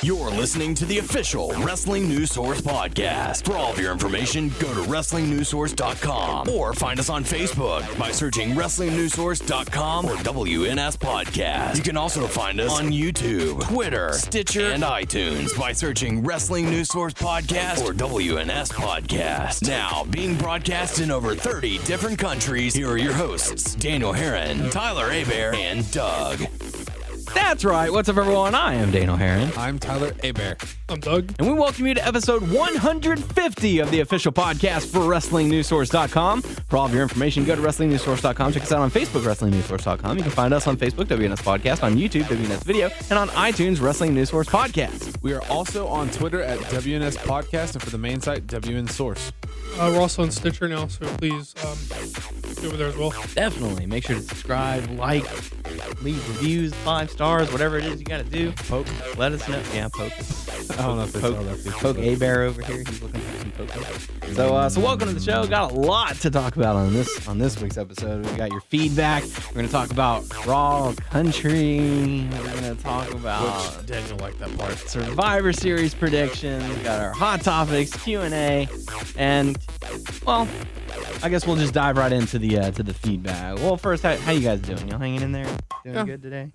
You're listening to the official Wrestling News Source podcast. For all of your information, go to WrestlingNewsSource.com or find us on Facebook by searching WrestlingNewsSource.com or WNS Podcast. You can also find us on YouTube, Twitter, Stitcher, and iTunes by searching Wrestling News Source Podcast or WNS Podcast. Now, being broadcast in over 30 different countries, here are your hosts, Daniel Herron, Tyler Abear, and Doug. That's right. What's up, everyone? I am Daniel Herron. I'm Tyler Abear. I'm Doug. And we welcome you to episode 150 of the official podcast for WrestlingNewsSource.com. For all of your information, go to WrestlingNewsSource.com. Check us out on Facebook, WrestlingNewsSource.com. You can find us on Facebook, WNS Podcast, on YouTube, WNS Video, and on iTunes, Wrestling News Source Podcast. We are also on Twitter at WNS Podcast, and for the main site, WN Source. We're also on Stitcher now, so please go over there as well. Definitely. Make sure to subscribe, like, leave reviews, 5 stars, whatever it is you got to do. Poke. Let us know. Yeah, poke. I don't know if it's Poke A-Bear over here. He's looking for some poke. So welcome to the show. Got a lot to talk about on this week's episode. We got your feedback. We're going to talk about Raw Country. We're going to talk about Which Daniel liked that part. Survivor Series predictions. We got our hot topics, Q&A, and well, I guess we'll just dive right into the feedback. Well, first, how you guys doing? Y'all hanging in there? Doing good today?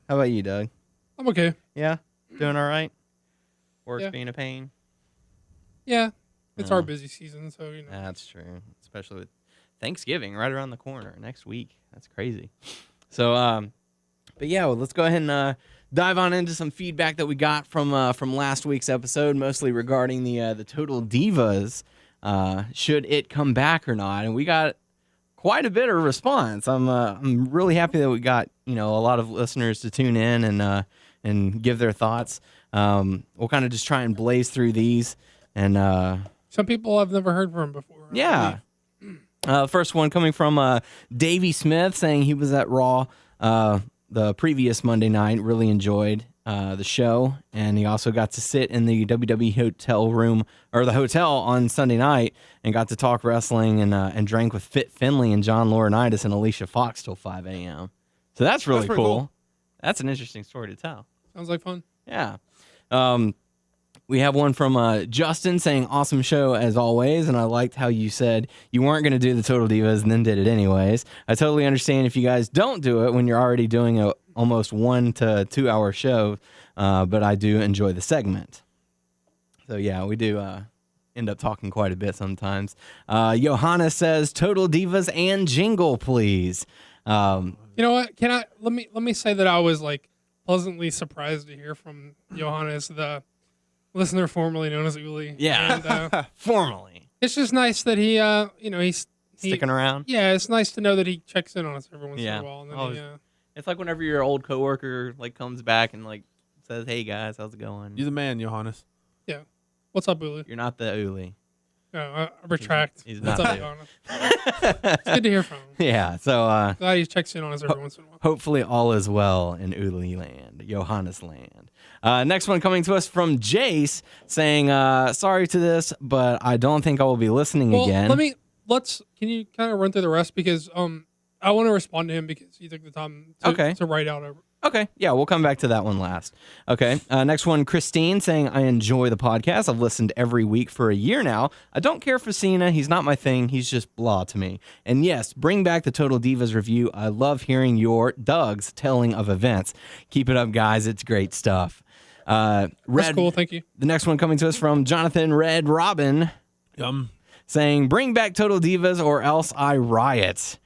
How about you, Doug? I'm okay. Yeah? Doing all right? Work's Yeah. being a pain? Yeah, it's our busy season, so you know. That's true. Especially with Thanksgiving right around the corner next week. That's crazy. So, but yeah, well, let's go ahead and dive on into some feedback that we got from last week's episode, mostly regarding the Total Divas. Should it come back or not? And we got quite a bit of response. I'm really happy that we got a lot of listeners to tune in and give their thoughts. We'll kind of just try and blaze through these. And some people I've never heard from before. Yeah. First one coming from Davey Smith, saying he was at Raw the previous Monday night, really enjoyed the show, and he also got to sit in the WWE hotel room, or the hotel, on Sunday night, and got to talk wrestling and drank with Fit Finley and John Laurinaitis and Alicia Fox till 5 a.m. So that's really cool. That's an interesting story to tell. Sounds like fun. Yeah. We have one from Justin saying, awesome show as always, and I liked how you said you weren't going to do the Total Divas and then did it anyways. I totally understand if you guys don't do it when you're already doing a almost 1 to 2 hour show, but I do enjoy the segment. So yeah, we do end up talking quite a bit sometimes. Johanna says, Total Divas and jingle, please. You know what? Let me say that I was like pleasantly surprised to hear from Johannes, the listener formerly known as Uli. Yeah, and, formally. It's just nice that he's sticking around. Yeah, it's nice to know that he checks in on us every once in a while. And then it's like whenever your old coworker comes back and says, "Hey guys, how's it going?" You're the man, Johannes. Yeah. What's up, Uli? You're not the Uli. No, I retract. He's What's not up, Johannes? It's good to hear from him. Yeah, so Glad he checks in on us every once in a while. hopefully all is well in Uli land, Johannes land. Next one coming to us from Jace saying, sorry to this, but I don't think I will be listening again. Can you kind of run through the rest, because I want to respond to him because he took the time to write out over. Okay, yeah, we'll come back to that one last. Okay, next one, Christine saying, I enjoy the podcast. I've listened every week for a year now. I don't care for Cena. He's not my thing. He's just blah to me. And yes, bring back the Total Divas review. I love hearing your Doug's telling of events. Keep it up, guys. It's great stuff. That's cool, thank you. The next one coming to us from Jonathan Red Robin. Saying, bring back Total Divas or else I riot.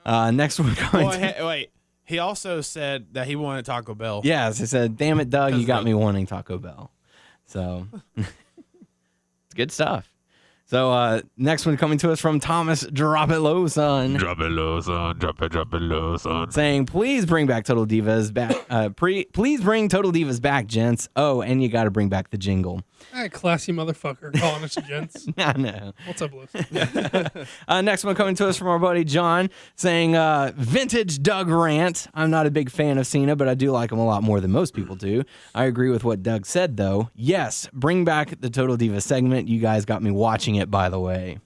Next one coming Wait. He also said that he wanted Taco Bell. Yes, he said, damn it, Doug, you got me wanting Taco Bell. So, it's good stuff. So, next one coming to us from Thomas, drop it low, son. Drop it low, son. Drop it low, son. Saying, please bring back Total Divas back. Please bring Total Divas back, gents. Oh, and you got to bring back the jingle. Classy motherfucker calling us gents. I know. What's up, Liz? Next one coming to us from our buddy John saying, vintage Doug rant. I'm not a big fan of Cena, but I do like him a lot more than most people do. I agree with what Doug said, though. Yes, bring back the Total Divas segment. You guys got me watching it, by the way.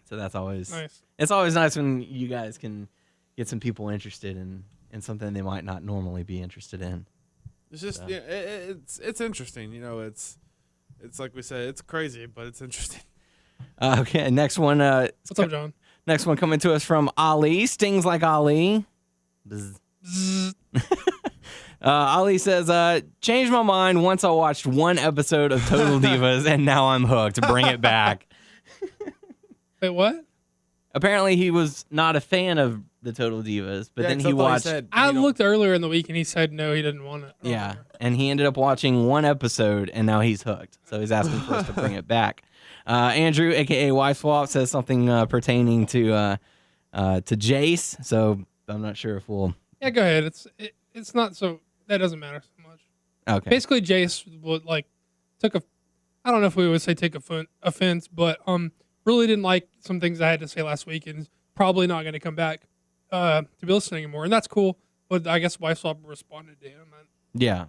So that's always nice. It's always nice when you guys can get some people interested in something they might not normally be interested in. It's just it's interesting. It's like we said, it's crazy, but it's interesting. Okay, next one. What's up, John? Next one coming to us from Ali. Stings like Ali. Ali says, changed my mind once I watched one episode of Total Divas, and now I'm hooked. Bring it back. Wait, what? Apparently, he was not a fan of the Total Divas, but then he watched. I looked earlier in the week, and he said no, he didn't want it. Yeah, and he ended up watching one episode, and now he's hooked. So he's asking for us to bring it back. Andrew, aka Wife Swap, says something pertaining to Jace. So I'm not sure if we'll. Yeah, go ahead. It's not so that doesn't matter so much. Okay. Basically, Jace would took a. I don't know if we would say take offense, but really didn't like some things I had to say last week, and is probably not going to come back to be listening anymore, and that's cool. But I guess Wife Swap responded to him. Yeah.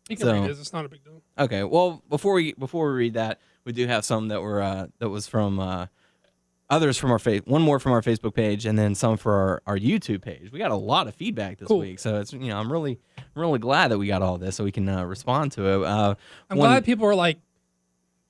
He can read his. It's not a big deal. Okay. Well, before we read that, we do have some that were that was from others from our one more from our Facebook page, and then some for our YouTube page. We got a lot of feedback this week, so it's I'm really glad that we got all this so we can respond to it. I'm glad people were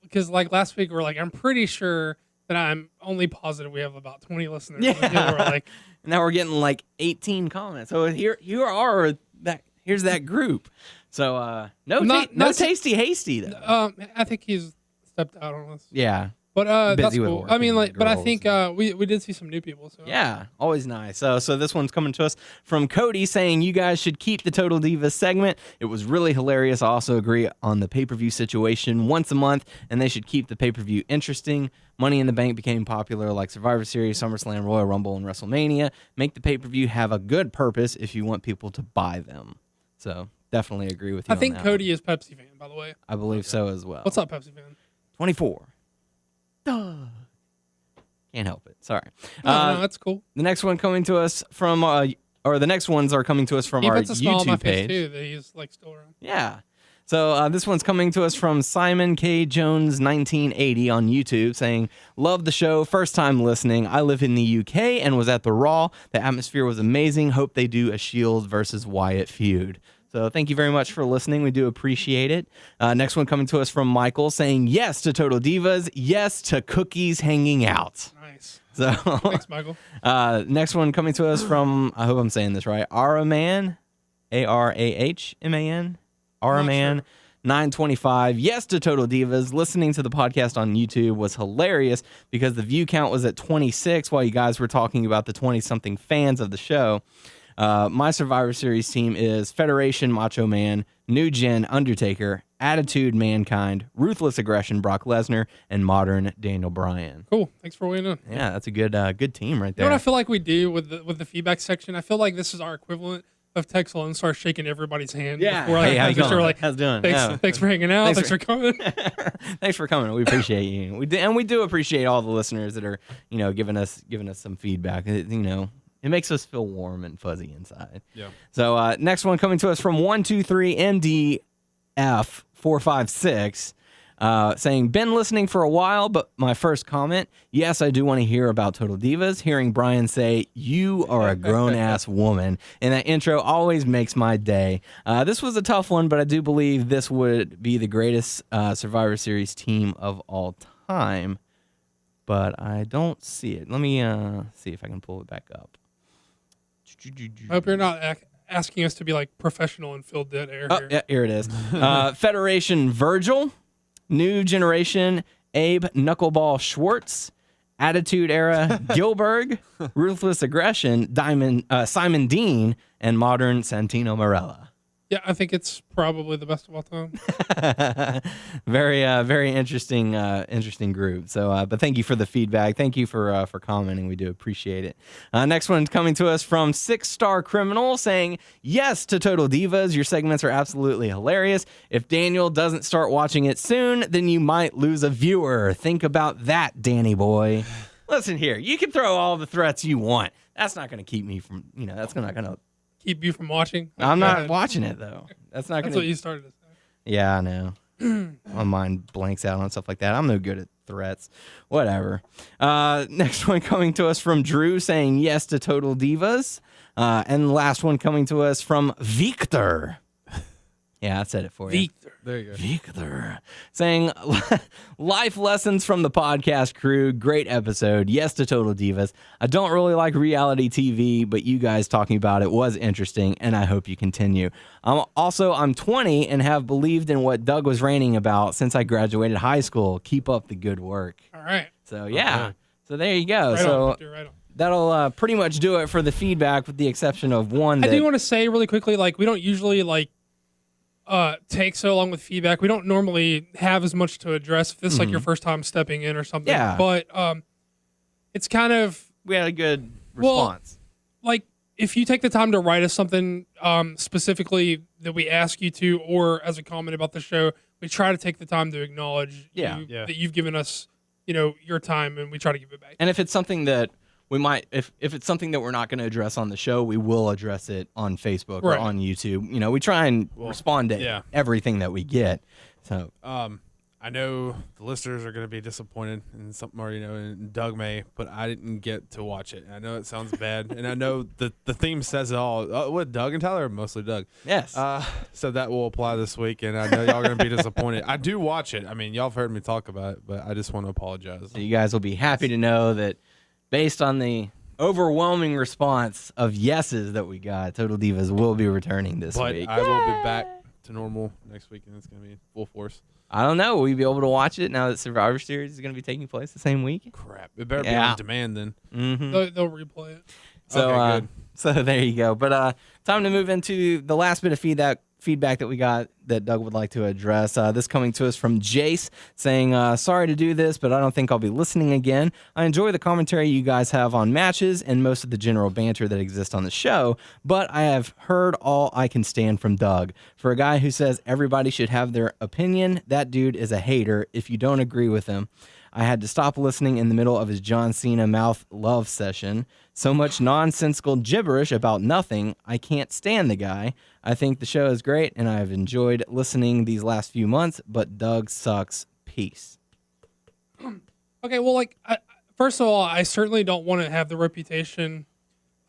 because last week we were I'm pretty sure that I'm only positive we have about 20 listeners. Yeah. And people were now we're getting 18 comments. So here's that group. So no tasty hasty though. I think he's stepped out on us. Yeah. But that's Busy with cool. work I mean, and but I girls think we did see some new people. So yeah, always nice. So this one's coming to us from Cody saying you guys should keep the Total Divas segment. It was really hilarious. I also agree on the pay-per-view situation once a month, and they should keep the pay-per-view interesting. Money in the Bank became popular like Survivor Series, SummerSlam, Royal Rumble, and WrestleMania. Make the pay-per-view have a good purpose if you want people to buy them. So definitely agree with you. I think Cody is Pepsi fan, by the way. I believe so as well. What's up, Pepsi fan? 24. Can't help it. Sorry. No, that's cool. The next one coming to us from, the next ones are coming to us from he our puts a smile on my YouTube face page. too, that he's still around. Yeah. So this one's coming to us from Simon K. Jones 1980 on YouTube saying, love the show. First time listening. I live in the UK and was at the Raw. The atmosphere was amazing. Hope they do a Shield versus Wyatt feud. So thank you very much for listening. We do appreciate it. Next one coming to us from Michael saying yes to Total Divas, yes to cookies hanging out. Nice. So thanks, Michael. Next one coming to us from, I hope I'm saying this right, Araman, Arahman, Araman. 925. Yes to Total Divas. Listening to the podcast on YouTube was hilarious because the view count was at 26 while you guys were talking about the 20-something fans of the show. My Survivor Series team is Federation, Macho Man, New Gen, Undertaker, Attitude, Mankind, Ruthless Aggression, Brock Lesnar, and Modern, Daniel Bryan. Cool. Thanks for weighing in. Yeah, that's a good team right there. You know what I feel like we do with the feedback section? I feel like this is our equivalent of text and start shaking everybody's hand. Yeah. Before, hey, how you going? How's it doing? Thanks for hanging out. Thanks for coming. Thanks for coming. We appreciate you. We do appreciate all the listeners that are giving us some feedback. It makes us feel warm and fuzzy inside. Yeah. So next one coming to us from 123 MDF 456. Saying, been listening for a while, but my first comment, yes, I do want to hear about Total Divas. Hearing Brian say, you are a grown-ass woman, and that intro always makes my day. This was a tough one, but I do believe this would be the greatest Survivor Series team of all time, but I don't see it. Let me see if I can pull it back up. I hope you're not asking us to be professional and fill dead air here. Yeah, here it is. Federation Virgil. New Generation, Abe Knuckleball Schwartz, Attitude Era, Gilberg, Ruthless Aggression, Simon Dean, and Modern Santino Marella. Yeah, I think it's probably the best of all time. Very interesting group. So, but thank you for the feedback. Thank you for commenting. We do appreciate it. Next one's coming to us from 6-Star Criminal saying, yes to Total Divas. Your segments are absolutely hilarious. If Daniel doesn't start watching it soon, then you might lose a viewer. Think about that, Danny boy. Listen here, you can throw all the threats you want. That's not going to keep me from, that's not going to keep you from watching. I'm not watching it though. That's not. That's what you started to say. Yeah, I know. My mind blanks out on stuff like that. I'm no good at threats. Whatever. Next one coming to us from Drew saying yes to Total Divas, and the last one coming to us from Victor. Yeah, I said it for you. Victor. There you go. Victor saying life lessons from the podcast crew. Great episode. Yes to Total Divas. I don't really like reality TV, but you guys talking about it was interesting, and I hope you continue. I'm 20 and have believed in what Doug was ranting about since I graduated high school. Keep up the good work. All right. So yeah. Okay. So there you go. Right so on, Victor, right on. that'll pretty much do it for the feedback, with the exception of one. I do want to say really quickly, like, we don't usually take so long with feedback. We don't normally have as much to address if this is like your first time stepping in or something. Yeah. But it's kind of we had a good response. like if you take the time to write us something specifically that we ask you to, or as a comment about the show, we try to take the time to acknowledge that you've given us, your time, and we try to give it back. And if it's something that we might, if it's something that we're not going to address on the show, we will address it on Facebook or on YouTube. We try and respond to everything that we get. So, I know the listeners are going to be disappointed in something, or and Doug may, but I didn't get to watch it. And I know it sounds bad, and I know the theme says it all. What, Doug and Tyler? Mostly Doug. yes. So that will apply this week, and I know y'all are going to be disappointed. I do watch it. I mean, y'all have heard me talk about it, but I just want to apologize. So you guys will be happy to know that based on the overwhelming response of yeses that we got, Total Divas will be returning this But week. I will be back to normal next week, and it's going to be full force. I don't know. Will we be able to watch it now that Survivor Series is going to be taking place the same week? Crap. It better be on demand then. Mm-hmm. They'll replay it. So, Okay, good. so there you go. But time to move into the last bit of feedback that we got that Doug would like to address. This coming to us from Jace saying, sorry to do this, but I don't think I'll be listening again. I enjoy the commentary you guys have on matches and most of the general banter that exists on the show, but I have heard all I can stand from Doug. For a guy who says everybody should have their opinion, that dude is a hater if you don't agree with him. I had to stop listening in the middle of his John Cena mouth love session. So much nonsensical gibberish about nothing. I can't stand the guy. I think the show is great, and I've enjoyed listening these last few months, but Doug sucks. Peace. Okay, well, first of all, I certainly don't want to have the reputation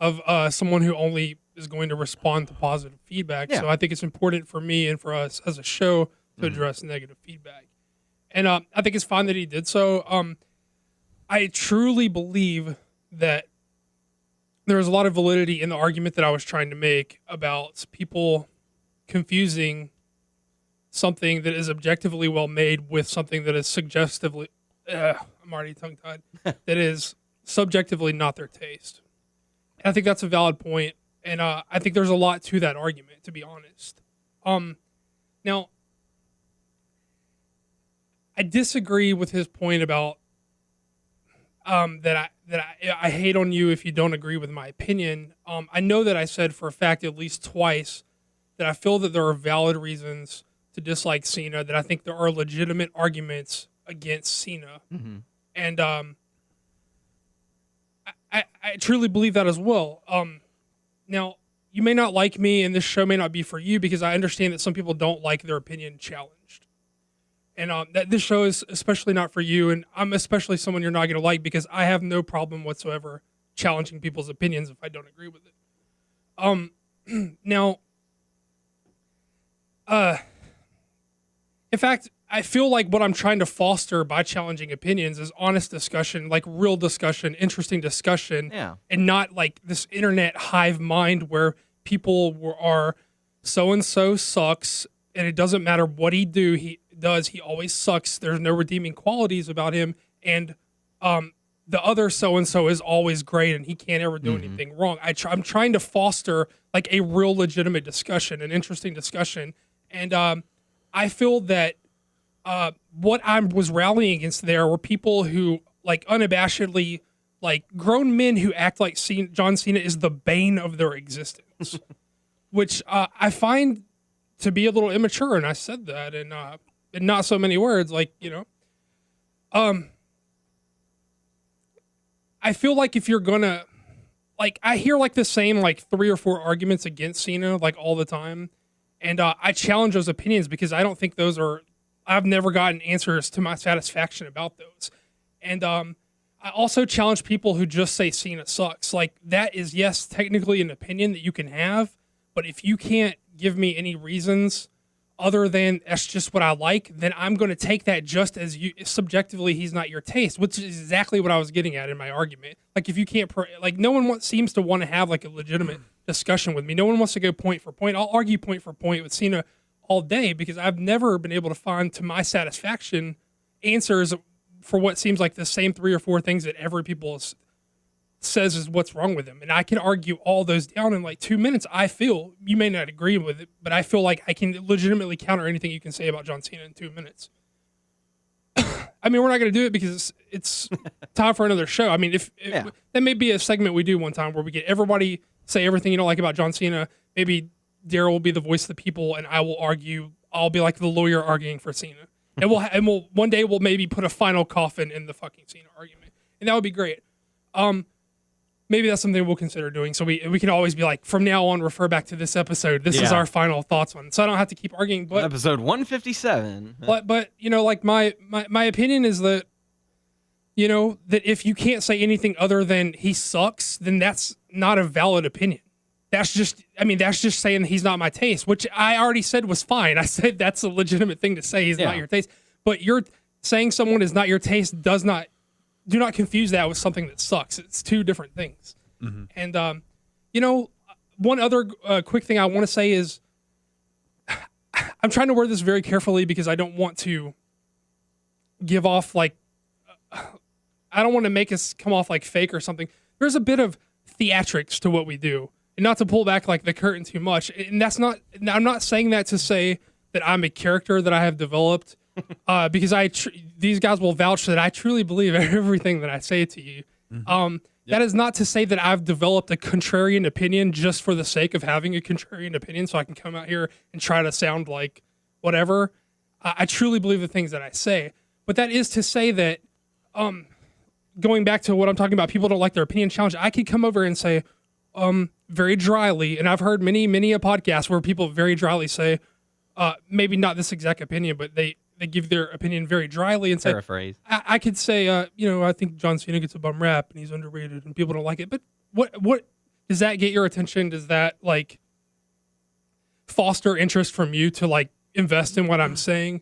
of someone who only is going to respond to positive feedback. Yeah. So I think it's important for me and for us as a show to address negative feedback. And I think it's fine that he did so. I truly believe that there's a lot of validity in the argument that I was trying to make about people confusing something that is objectively well made with something that is suggestively, I'm already tongue-tied, that is subjectively not their taste. And I think that's a valid point, and I think there's a lot to that argument, to be honest. Now, I disagree with his point about that I hate on you if you don't agree with my opinion. I know that I said for a fact at least twice that I feel that there are valid reasons to dislike Cena, that I think there are legitimate arguments against Cena. Mm-hmm. And I truly believe that as well. Now, you may not like me, and this show may not be for you, because I understand that some people don't like their opinion challenged. And that this show is especially not for you, and I'm especially someone you're not going to like, because I have no problem whatsoever challenging people's opinions if I don't agree with it. Now, in fact, I feel like what I'm trying to foster by challenging opinions is honest discussion, like real discussion, interesting discussion, and not like this internet hive mind where people are so-and-so sucks, and it doesn't matter what he does, he always sucks. There's no redeeming qualities about him, and the other so-and-so is always great, and he can't ever do anything wrong. I'm trying to foster like a real legitimate discussion, an interesting discussion, and I feel that what I was rallying against there were people who like unabashedly, like grown men who act like John Cena is the bane of their existence, which I find to be a little immature, and I said that in not so many words, like, I feel like if you're gonna, like, I hear like the same like 3 or 4 arguments against Cena like all the time, and I challenge those opinions because I don't think those are, I've never gotten answers to my satisfaction about those. And I also challenge people who just say Cena sucks. Like, that is, yes, technically an opinion that you can have, but if you can't give me any reasons other than that's just what I like, then I'm going to take that just as you subjectively he's not your taste, which is exactly what I was getting at in my argument. Like if you can't like no one seems to want to have like a legitimate discussion with me. No one wants to go point for point. I'll argue point for point with Cena all day because I've never been able to find to my satisfaction answers for what seems like the same 3 or 4 things that every people says is what's wrong with him. And I can argue all those down in like 2 minutes. I feel, you may not agree with it, but I feel like I can legitimately counter anything you can say about John Cena in 2 minutes. I mean, we're not going to do it because it's time for another show. I mean, if that may be a segment we do one time where we get everybody say everything you don't like about John Cena. Maybe Daryl will be the voice of the people and I will argue. I'll be like the lawyer arguing for Cena. And we'll one day we'll maybe put a final coffin in the fucking Cena argument. And that would be great. Maybe that's something we'll consider doing. So we can always be like, from now on, refer back to this episode. This is our final thoughts on it. So I don't have to keep arguing. But episode 157. But you know, like my opinion is that, you know, that if you can't say anything other than he sucks, then that's not a valid opinion. That's just saying he's not my taste, which I already said was fine. I said that's a legitimate thing to say. He's not your taste. But you're saying someone is not your taste do not confuse that with something that sucks. It's 2 different things. Mm-hmm. And, you know, one other quick thing I want to say is I'm trying to word this very carefully because I don't want to give off like, I don't want to make us come off like fake or something. There's a bit of theatrics to what we do and not to pull back like the curtain too much. And I'm not saying that to say that I'm a character that I have developed because these guys will vouch that I truly believe everything that I say to you. Mm-hmm. That is not to say that I've developed a contrarian opinion just for the sake of having a contrarian opinion so I can come out here and try to sound like whatever. I truly believe the things that I say. But that is to say that going back to what I'm talking about, people don't like their opinion challenge. I could come over and say very dryly, and I've heard many a podcast where people very dryly say, maybe not this exact opinion, but they give their opinion very dryly and say, paraphrase. I could say, you know, I think John Cena gets a bum rap and he's underrated and people don't like it. But what does that get your attention? Does that like foster interest from you to like invest in what I'm saying?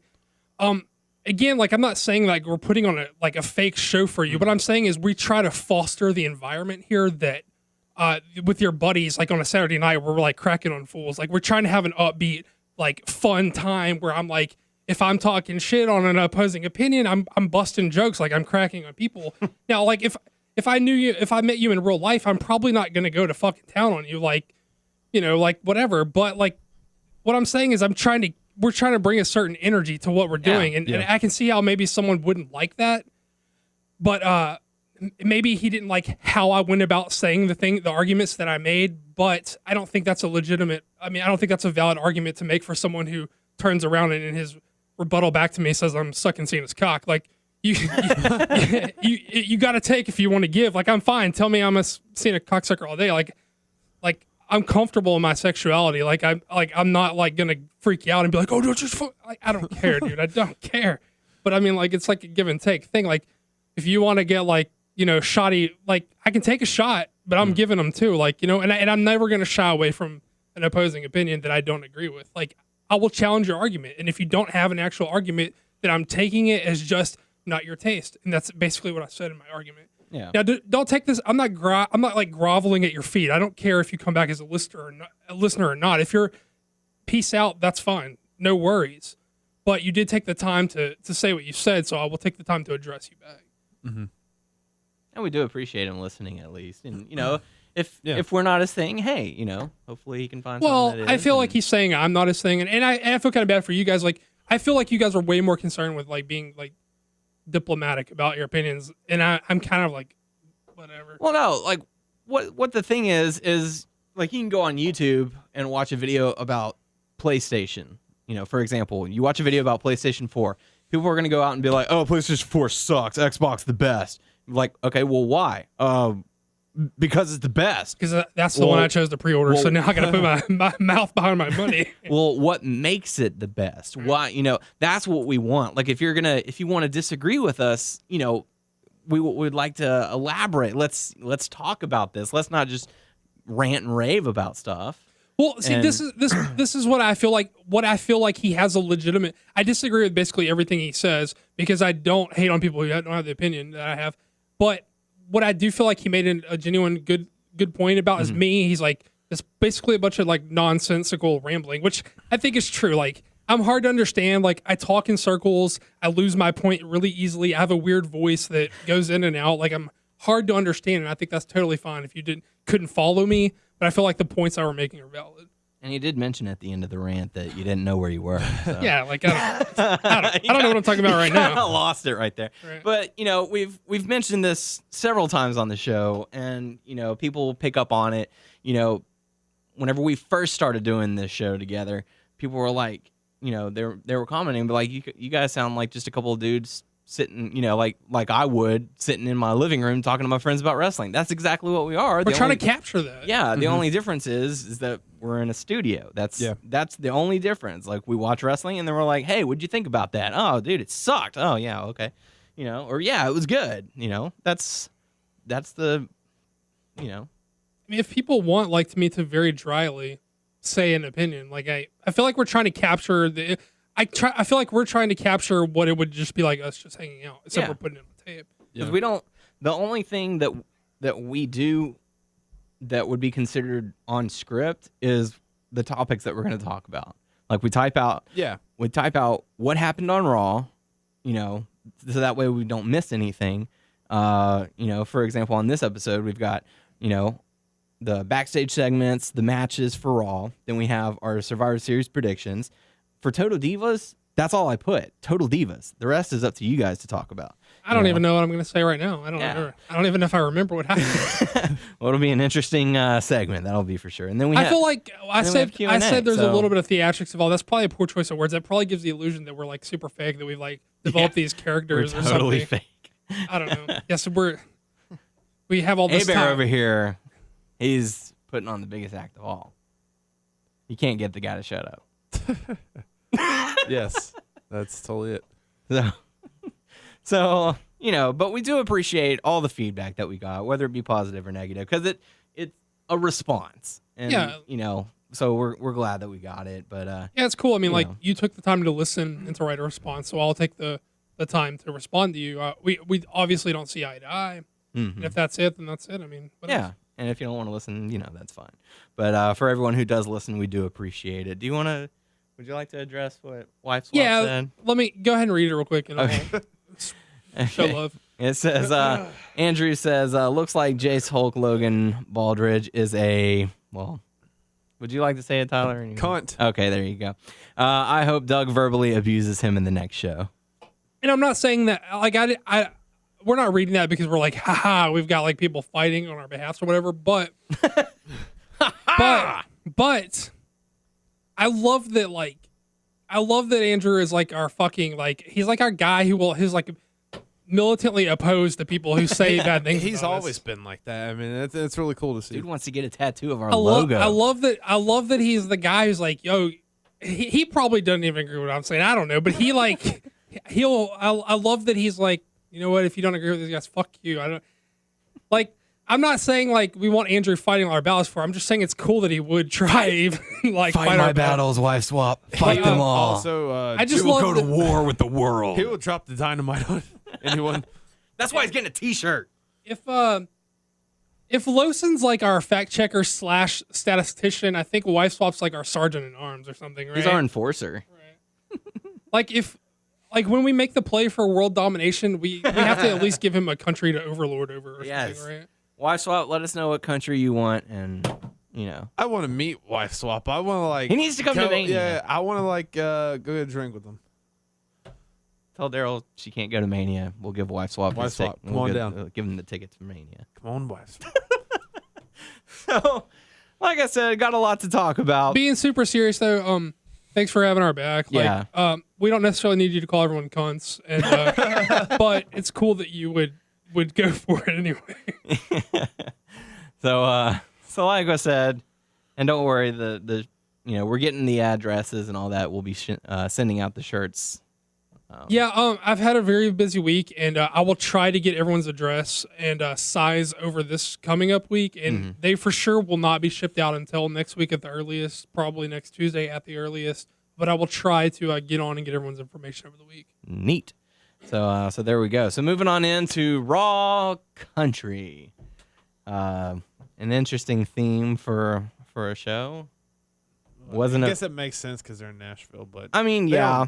Again, like I'm not saying like we're putting on a fake show for you. What I'm saying is we try to foster the environment here that with your buddies, like on a Saturday night where we're like cracking on fools. Like we're trying to have an upbeat, like fun time where I'm like, if I'm talking shit on an opposing opinion, I'm busting jokes, like I'm cracking on people. Now, like if I met you in real life, I'm probably not gonna go to fucking town on you, like, you know, like whatever. But like, what I'm saying is, we're trying to bring a certain energy to what we're doing, and I can see how maybe someone wouldn't like that, but maybe he didn't like how I went about saying the arguments that I made. But I don't think that's a legitimate. I mean, I don't think that's a valid argument to make for someone who turns around and in his rebuttal back to me says I'm sucking Cena's cock. Like you got to take if you want to give. Like I'm fine. Tell me I'm a Cena cocksucker all day. Like I'm comfortable in my sexuality. Like I'm not like gonna freak you out and be like, oh, don't just like I don't care, dude. I don't care. But I mean, like it's like a give and take thing. Like if you want to get like, you know, shoddy, like I can take a shot, but I'm giving them too. Like, you know, and I'm never gonna shy away from an opposing opinion that I don't agree with. Like I will challenge your argument, and if you don't have an actual argument, then I'm taking it as just not your taste, and that's basically what I said in my argument. Yeah. Now, don't take this. I'm not like groveling at your feet. I don't care if you come back as a listener or not. If you're peace out, that's fine. No worries. But you did take the time to say what you said, so I will take the time to address you back. Mm-hmm. And we do appreciate him listening at least, and you know. If we're not his thing, hey, you know, hopefully he can find something that is. I feel like he's saying I'm not his thing, and I feel kind of bad for you guys. Like, I feel like you guys are way more concerned with like being like diplomatic about your opinions, and I'm kind of like, whatever. Well, no, like what the thing is like you can go on YouTube and watch a video about PlayStation. You know, for example, you watch a video about PlayStation 4. People are going to go out and be like, oh, PlayStation 4 sucks. Xbox the best. Like, okay, well, why? Because it's the best. Because that's the one I chose to pre-order, so now I got to put my mouth behind my money. Well, what makes it the best? Why? You know, that's what we want. Like, if you want to disagree with us, you know, we'd like to elaborate. Let's talk about this. Let's not just rant and rave about stuff. Well, see, And- this is what I feel like. What I feel like he has a legitimate. I disagree with basically everything he says because I don't hate on people who don't have the opinion that I have. But what I do feel like he made a genuine good point about is me. He's like, it's basically a bunch of like nonsensical rambling, which I think is true. Like, I'm hard to understand. Like, I talk in circles. I lose my point really easily. I have a weird voice that goes in and out. Like, I'm hard to understand, and I think that's totally fine if you couldn't follow me. But I feel like the points I were making are valid. And he did mention at the end of the rant that you didn't know where you were. So. Yeah, like I don't know what I'm talking about right Kinda now. lost it right there. Right. But we've mentioned this several times on the show, and people pick up on it. Whenever we first started doing this show together, people were like, they were commenting, but like you guys sound like just a couple of dudes sitting, like I would sitting in my living room talking to my friends about wrestling. That's exactly what we are. We're trying to capture that. Yeah, the only difference is that we're in a studio. That's the only difference. Like, we watch wrestling and then we're like, hey, what'd you think about that? Oh, dude, it sucked. Oh, yeah, okay. Or yeah, it was good. That's the. I mean, if people want like me to very dryly say an opinion, like I feel like we're trying to capture I feel like we're trying to capture what it would just be like us just hanging out, except we're putting it on tape. Because we don't. The only thing that we do that would be considered on script is the topics that we're going to talk about. Like, we type out what happened on Raw, so that way we don't miss anything. For example, on this episode, we've got the backstage segments, the matches for Raw. Then we have our Survivor Series predictions. For Total Divas, that's all I put. Total Divas. The rest is up to you guys to talk about. I don't even know what I'm going to say right now. I don't even know if I remember what happened. Well, it'll be an interesting segment. That'll be for sure. And then I feel like I said there's so. a little bit of theatrics involved. That's probably a poor choice of words. That probably gives the illusion that we're like super fake, that we've like developed these characters We're or totally something. fake. I don't know. Yes, we have all this A-Bear time. over here, he's putting on the biggest act of all. You can't get the guy to shut up. Yes, that's totally it. So, but we do appreciate all the feedback that we got, whether it be positive or negative, because it's a response. And, so we're glad that we got it. But yeah, it's cool. I mean, you took the time to listen and to write a response, so I'll take the time to respond to you. We obviously don't see eye to eye. And if that's it, then that's it. I mean, what else? And if you don't want to listen, that's fine. But for everyone who does listen, we do appreciate it. Would you like to address what Wife Swap said? Let me go ahead and read it real quick, and I'll show love. It says, Andrew says, looks like Jace Hulk Logan Baldridge is would you like to say it, Tyler? Cunt. Okay, there you go. I hope Doug verbally abuses him in the next show. And I'm not saying that, like, we're not reading that because we're like, haha, we've got like people fighting on our behalf or whatever, but I love that Andrew is like our fucking, like, he's like our guy who's like militantly opposed to people who say bad things. He's about always us. been like that. I mean, it's really cool to see. Dude wants to get a tattoo of our logo. I love that he's the guy who's like, yo, he probably doesn't even agree with what I'm saying. I don't know, but he like, I love that he's like, you know what, if you don't agree with these guys, fuck you. I'm not saying like we want Andrew fighting our battles for. I'm just saying it's cool that he would try to even like fight our battles, Wife Swap. Fight them all. Also, I just We will love go to war with the world. he will drop the dynamite on anyone. That's why he's getting a T-shirt. if Lawson's like our fact checker / statistician, I think Wife Swap's like our sergeant in arms or something, right? He's our enforcer. Like when we make the play for world domination, we have to at least give him a country to overlord over or something, right? Wife Swap, let us know what country you want, and I want to meet Wife Swap. I want to like. He needs to come to Mania. Yeah, I want to like go get a drink with him. Tell Daryl she can't go to Mania. We'll give Wife Swap Wife his Swap, come on down. Give him the ticket to Mania. Come on, Wife Swap. So, like I said, got a lot to talk about. Being super serious though, thanks for having our back. Like, we don't necessarily need you to call everyone cunts, and but it's cool that you would go for it anyway. So like I said, and don't worry, the we're getting the addresses and all that. We'll be sending out the shirts I've had a very busy week, and I will try to get everyone's address and size over this coming up week, and they for sure will not be shipped out until next week at the earliest, probably next Tuesday at the earliest. But I will try to get on and get everyone's information over the week. Neat. So there we go. So moving on into Raw Country. An interesting theme for a show. I guess it makes sense because they're in Nashville, but I mean, yeah.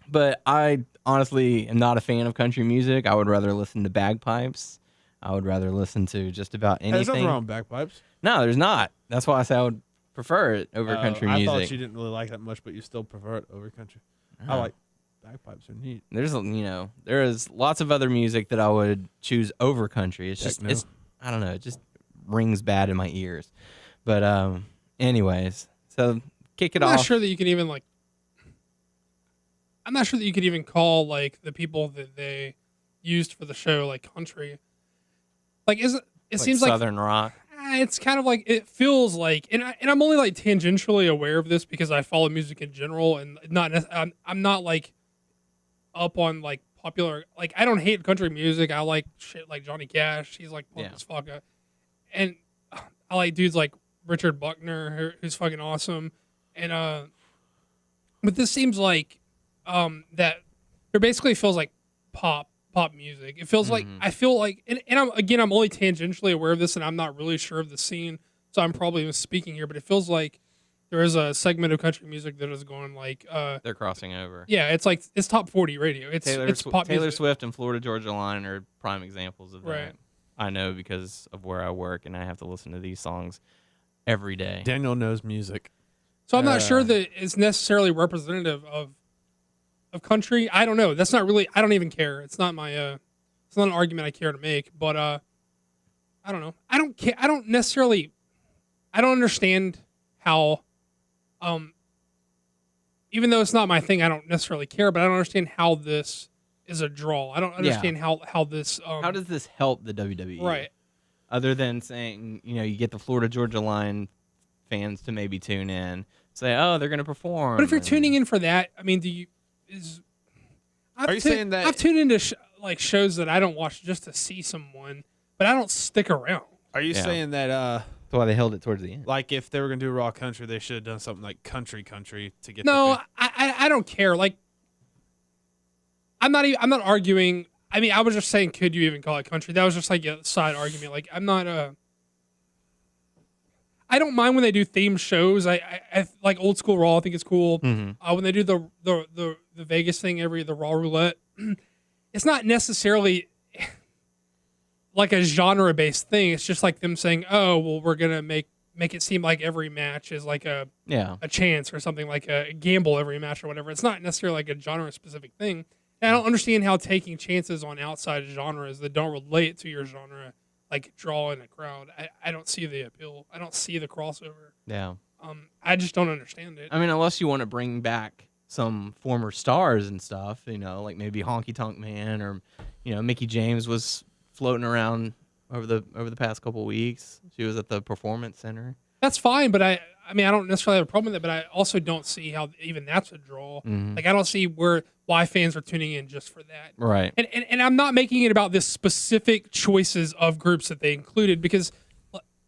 But I honestly am not a fan of country music. I would rather listen to bagpipes. I would rather listen to just about anything. There's nothing wrong with bagpipes. No, there's not. That's why I say I would prefer it over country music. I thought you didn't really like that much, but you still prefer it over country. I like bagpipes are neat. There's there is lots of other music that I would choose over country. It's just I don't know, it just rings bad in my ears. But anyways, so kick it off. I'm not sure that you can even I'm not sure that you could even call like the people that they used for the show like country. Like it seems like Southern rock. It's kind of like it feels like, and I'm only like tangentially aware of this because I follow music in general, and I'm not like up on like popular. Like I don't hate country music. I like shit like Johnny Cash. He's like punk as fuck. And I like dudes like Richard Buckner, who's fucking awesome. And but this seems like that it basically feels like pop music. It feels like I feel like, and I'm only tangentially aware of this, and I'm not really sure of the scene, so I'm probably misspeaking here. But it feels like there is a segment of country music that is going like they're crossing over. Yeah, it's like it's top 40 radio. It's pop Taylor music. Swift and Florida Georgia Line are prime examples of that. Right. I know because of where I work, and I have to listen to these songs every day. Daniel knows music. So I'm not sure that it's necessarily representative of country. I don't know. That's not really. I don't even care. It's not my. It's not an argument I care to make. But I don't know. I don't care. I don't necessarily. I don't understand how. Even though it's not my thing, I don't necessarily care. But I don't understand how this is a draw. I don't understand how this. How does this help the WWE? Right. Other than saying, you get the Florida Georgia Line fans to maybe tune in, say, oh, they're going to perform. But if you're tuning in for that, I mean, Are you saying that I've tuned into shows that I don't watch just to see someone, but I don't stick around. Are you saying that that's why they held it towards the end? like if they were gonna do Raw Country, they should have done something like Country to get? No, I don't care. Like, I'm not arguing. I mean, I was just saying, could you even call it country? That was just like a side argument. Like, I'm not I don't mind when they do themed shows. I like old school Raw. I think it's cool. Mm-hmm. When they do the Vegas thing the Raw Roulette, it's not necessarily like a genre based thing. It's just like them saying, "Oh, well, we're gonna make it seem like every match is like a chance or something, like a gamble every match or whatever." It's not necessarily like a genre specific thing. And I don't understand how taking chances on outside genres that don't relate to your genre like draw in a crowd. I don't see the appeal. I don't see the crossover. Yeah. I just don't understand it. I mean, unless you want to bring back some former stars and stuff, like maybe Honky Tonk Man or, Mickey James was floating around over the past couple of weeks. She was at the Performance Center. That's fine, but I mean, I don't necessarily have a problem with it, but I also don't see how even that's a draw. Mm-hmm. Like, I don't see why fans are tuning in just for that. Right. And I'm not making it about the specific choices of groups that they included, because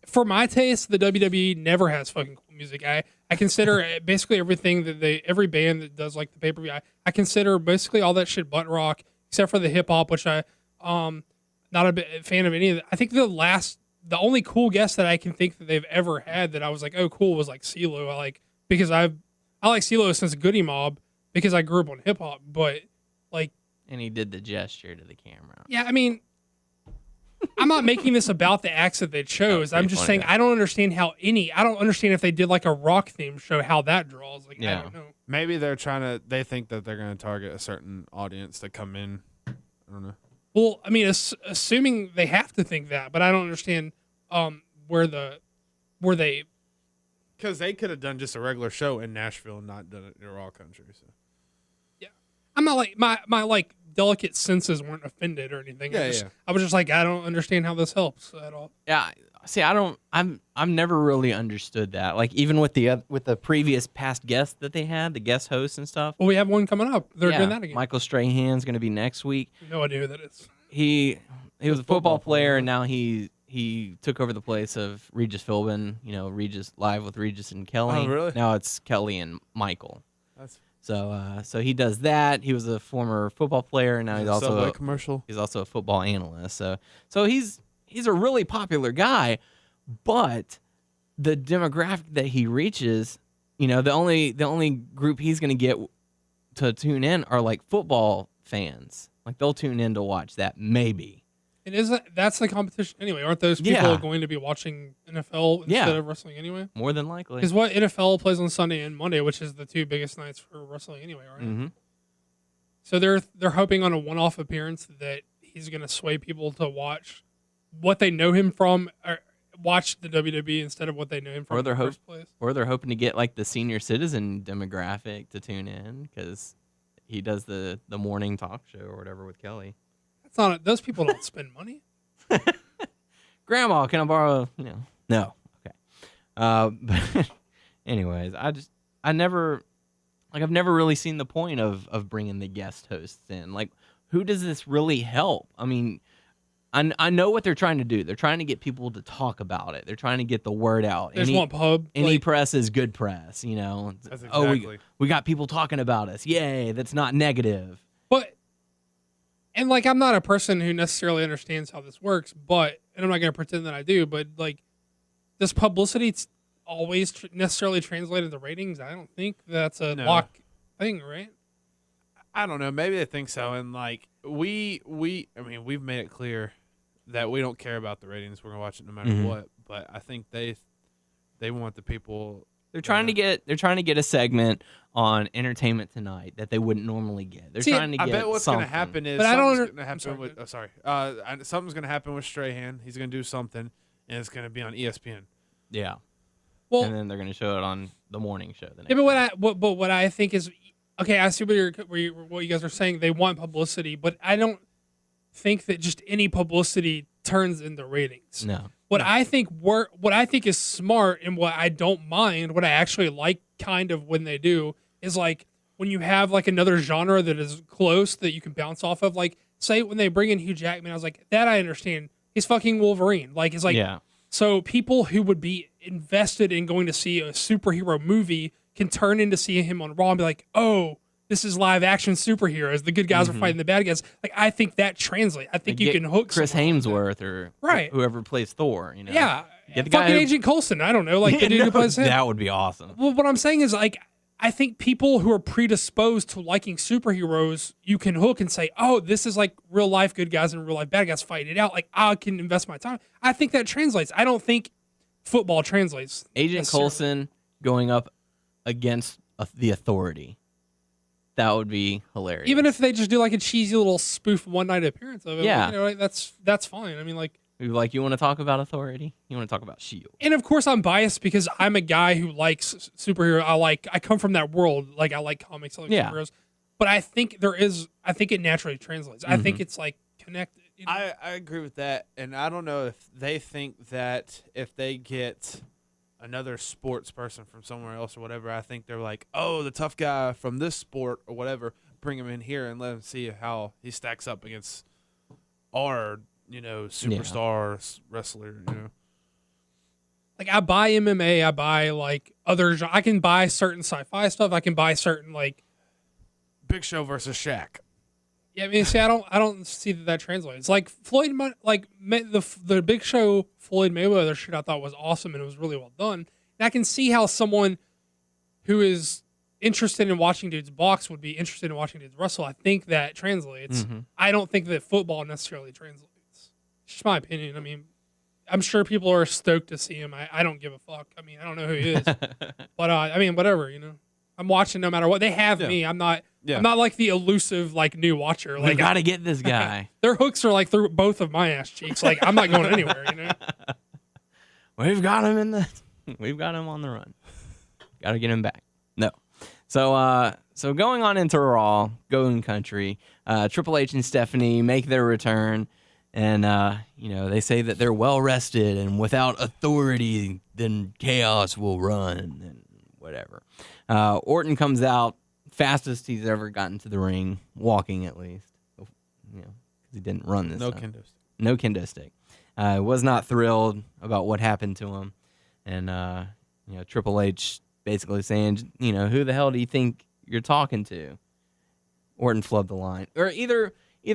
for my taste, the WWE never has fucking cool music. I consider basically everything that every band that does like the pay-per-view, I consider basically all that shit butt rock, except for the hip-hop, which I not a bit fan of any of it. I think the only cool guest that I can think that they've ever had that I was like, oh, cool, was like CeeLo. Because I like CeeLo since Goody Mob because I grew up on hip hop. But like, and he did the gesture to the camera. Yeah, I mean, I'm not making this about the acts that they chose. I'm just saying I don't understand I don't understand if they did like a rock themed show, how that draws. Like, I don't know. Maybe they think that they're going to target a certain audience to come in. I don't know. Well, I mean, assuming they have to think that, but I don't understand where they. Because they could have done just a regular show in Nashville and not done it in Raw Country. So. Yeah, I'm not like my like delicate senses weren't offended or anything. I was just like, I don't understand how this helps at all. Yeah, See, I've never really understood that. Like even with the previous past guests that they had, the guest hosts and stuff. Well, we have one coming up. They're doing that again. Michael Strahan's going to be next week. No idea who that is. He was a football player, and now he took over the place of Regis Philbin. You know, Regis Live with Regis and Kelly. Oh, really? Now it's Kelly and Michael. That's So he does that. He was a former football player, and now he's also Subway commercial. He's also a football analyst. So he's a really popular guy, but the demographic that he reaches, you know, the only group he's going to get to tune in are like football fans. Like they'll tune in to watch that maybe. And that's the competition anyway? Aren't those people going to be watching NFL instead of wrestling anyway? More than likely. Because what NFL plays on Sunday and Monday, which is the two biggest nights for wrestling anyway, right? Mm-hmm. So they're hoping on a one-off appearance that he's going to sway people to watch what they know him from, or watch the WWE instead of what they know him from in the first place. Or they're hoping to get like the senior citizen demographic to tune in because he does the morning talk show or whatever with Kelly. That's not those people don't spend money. Grandma, can I borrow? No. Okay. But anyways, I've never really seen the point of bringing the guest hosts in. Like, who does this really help? I mean, I know what they're trying to do. They're trying to get people to talk about it. They're trying to get the word out. There's one pub. Any press is good press, you know. That's exactly. We got people talking about us. Yay, that's not negative. And, like, I'm not a person who necessarily understands how this works, and I'm not going to pretend that I do, but, like, does publicity always necessarily translate into ratings? I don't think that's a lock thing, right? I don't know. Maybe they think so. And, like, we've made it clear that we don't care about the ratings. We're going to watch it no matter what. But I think they want the people. They're trying to get a segment on Entertainment Tonight that they wouldn't normally get. They're trying to get. I bet what's going to happen is something's going to happen with Strahan. He's going to do something, and it's going to be on ESPN. Yeah. Well, and then they're going to show it on the morning show. But what I think is, okay, I see what you guys are saying. They want publicity, but I don't think that just any publicity turns into ratings. No. What I think is smart and what I don't mind, what I actually like kind of when they do, is like when you have like another genre that is close that you can bounce off of. Like, say when they bring in Hugh Jackman, I was like, that I understand. He's fucking Wolverine. Like, it's like, so people who would be invested in going to see a superhero movie can turn into seeing him on Raw and be like, oh, this is live action superheroes. The good guys are fighting the bad guys. Like, I think that translates. I think you can hook Chris Hemsworth or whoever plays Thor. You know, get the fucking Agent Coulson. I don't know, like the dude who plays him. That would be awesome. Well, what I'm saying is, like, I think people who are predisposed to liking superheroes, you can hook and say, oh, this is like real life good guys and real life bad guys fighting it out. Like, I can invest my time. I think that translates. I don't think football translates. Agent Coulson going up against the Authority. That would be hilarious. Even if they just do like a cheesy little spoof one night appearance of it, like, you know, like, that's fine. I mean, like, you want to talk about Authority? You want to talk about S.H.I.E.L.D.? And of course, I'm biased because I'm a guy who likes superhero. I come from that world. Like, I like comics, I like superheroes. But I think it naturally translates. I think it's like connected. You know? I agree with that, and I don't know if they think that if they get another sports person from somewhere else or whatever, I think they're like, oh, the tough guy from this sport or whatever, bring him in here and let him see how he stacks up against our, you know, superstar wrestler, you know. Like, I buy MMA, I buy like I can buy certain sci-fi stuff, I can buy certain like Big Show versus Shaq. Yeah, I mean, see, I don't see that translates. Like the Big Show Floyd Mayweather shit, I thought was awesome and it was really well done. And I can see how someone who is interested in watching dudes box would be interested in watching dudes wrestle. I think that translates. I don't think that football necessarily translates. It's just my opinion. I mean, I'm sure people are stoked to see him. I don't give a fuck. I mean, I don't know who he is, but I mean, whatever, you know. I'm watching no matter what. They have me. I'm not like the elusive like new watcher. Like, we gotta get this guy. Their hooks are like through both of my ass cheeks. Like, I'm not going anywhere. You know. We've got him on the run. Got to get him back. No. So going on into Raw, Golden Country, Triple H and Stephanie make their return, And, they say that they're well rested and without authority, then chaos will run and whatever. Orton comes out, fastest he's ever gotten to the ring, walking at least, because he didn't run this time. No kendo stick. Was not thrilled about what happened to him. And, Triple H basically saying, who the hell do you think you're talking to? Orton flubbed the line. Or either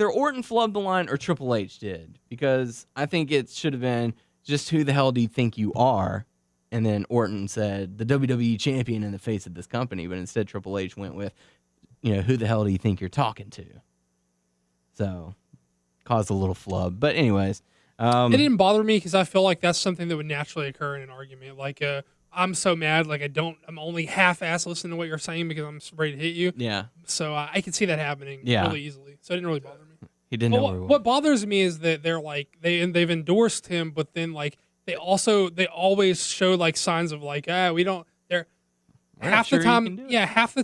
Orton flubbed the line or Triple H did. Because I think it should have been just who the hell do you think you are? And then Orton said, the WWE champion in the face of this company. But instead Triple H went with, who the hell do you think you're talking to? So, caused a little flub. But anyways. It didn't bother me because I feel like that's something that would naturally occur in an argument. Like, I'm so mad, like I'm only half-ass listening to what you're saying because I'm ready to hit you. Yeah. So I could see that happening really easily. So it didn't really bother me. He didn't know what bothers me is that they're like they've endorsed him, but then like they always show like signs of like we don't. They're half the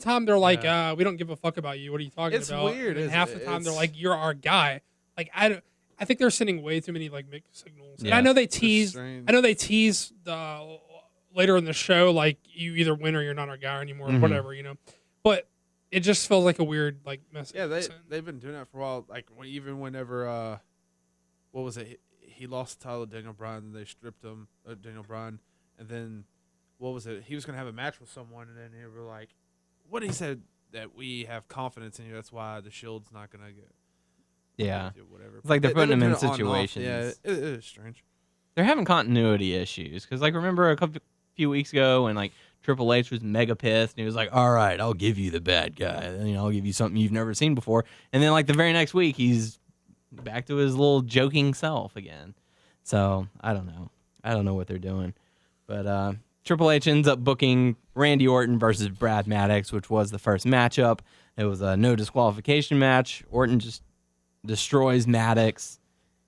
time they're like we don't give a fuck about you. What are you talking about? It's weird. And half the time they're like you're our guy. Like I think they're sending way too many like mixed signals. Yeah. And I know they teased. Later in the show, like you either win or you're not our guy anymore, or whatever, But it just feels like a weird like message. Yeah, they've been doing that for a while. Like even whenever, what was it? He lost the title to Daniel Bryan, and they stripped him, Daniel Bryan, and then what was it? He was gonna have a match with someone, and then they were like, "What?" He said that we have confidence in you. That's why the Shield's not gonna get. Yeah, whatever. It's like they're putting him in situations. Yeah, it is strange. They're having continuity issues because, like, remember a few weeks ago when like Triple H was mega pissed and he was like, "All right, I'll give you the bad guy. I'll give you something you've never seen before." And then like the very next week, he's back to his little joking self again. So I don't know what they're doing, but Triple H ends up booking Randy Orton versus Brad Maddox, which was the first matchup. It was a no disqualification match. Orton just destroys Maddox,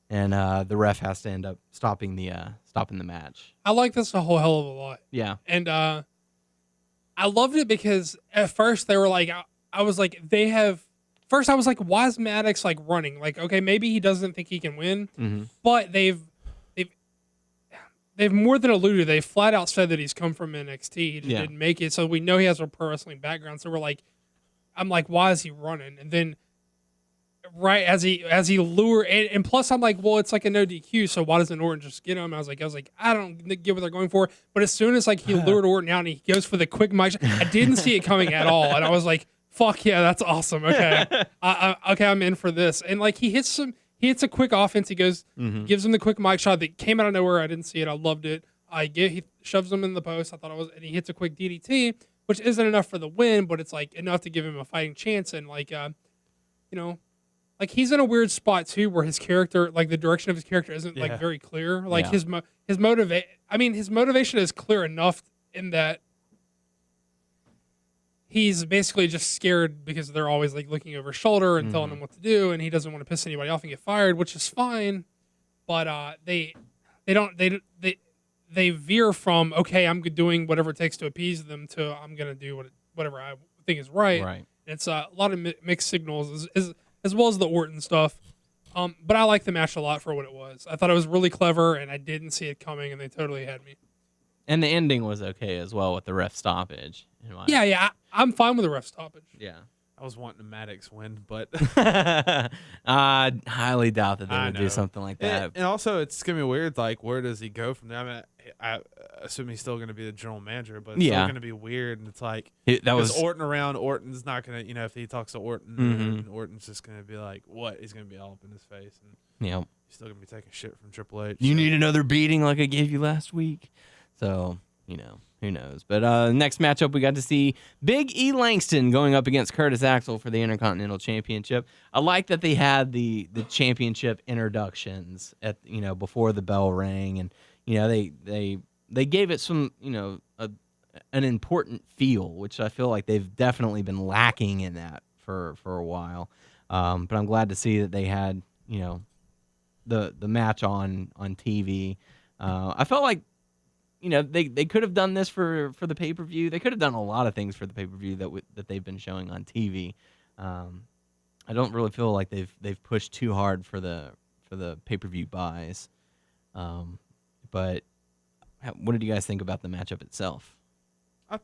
and the ref has to end up stopping the match. I like this a whole hell of a lot. Yeah, and I loved it because at first they were like, I was like, First, I was like, why is Maddox like running? Like, okay, maybe he doesn't think he can win, but they've more than alluded. They flat out said that he's come from NXT. He just didn't make it, so we know he has a pro wrestling background. So we're like, I'm like, why is he running? And then right as he lured, and plus I'm like, well, it's like a no DQ, so why doesn't Orton just get him? I was like, I don't get what they're going for. But as soon as like he lured Orton out and he goes for the quick mic, I didn't see it coming at all, and I was like, fuck yeah, that's awesome. Okay, okay, I'm in for this. And like he hits a quick offense. He goes, gives him the quick mic shot that came out of nowhere. I didn't see it. I loved it. He shoves him in the post. I thought it was, and he hits a quick DDT, which isn't enough for the win, but it's like enough to give him a fighting chance. And like, like he's in a weird spot too, where his character, like the direction of his character, isn't like very clear. Like his motivation is clear enough in that he's basically just scared because they're always like looking over his shoulder and telling him what to do, and he doesn't want to piss anybody off and get fired, which is fine. But they veer from, okay, I'm doing whatever it takes to appease them, to I'm gonna do whatever I think is right. Right. It's a lot of mixed signals as well as the Orton stuff. But I like the match a lot for what it was. I thought it was really clever, and I didn't see it coming, and they totally had me. And the ending was okay as well with the ref stoppage. I'm fine with the ref stoppage. Yeah. I was wanting a Maddox win, but I highly doubt that they would do something like that. And also, it's gonna be weird. Like, where does he go from there? I mean, I assume he's still gonna be the general manager, but it's still gonna be weird. And it's like Orton around. Orton's not gonna, if he talks to Orton, and Orton's just gonna be like, "What?" He's gonna be all up in his face, and he's still gonna be taking shit from Triple H. You need another beating like I gave you last week. So who knows? But next matchup, we got to see Big E Langston going up against Curtis Axel for the Intercontinental Championship. I like that they had the championship introductions at before the bell rang, and they gave it some an important feel, which I feel like they've definitely been lacking in that for a while. But I'm glad to see that they had the match on TV. I felt like they could have done this for the pay-per-view. They could have done a lot of things for the pay-per-view that they've been showing on TV. I don't really feel like they've pushed too hard for the for the pay-per-view buys. But what did you guys think about the matchup itself? I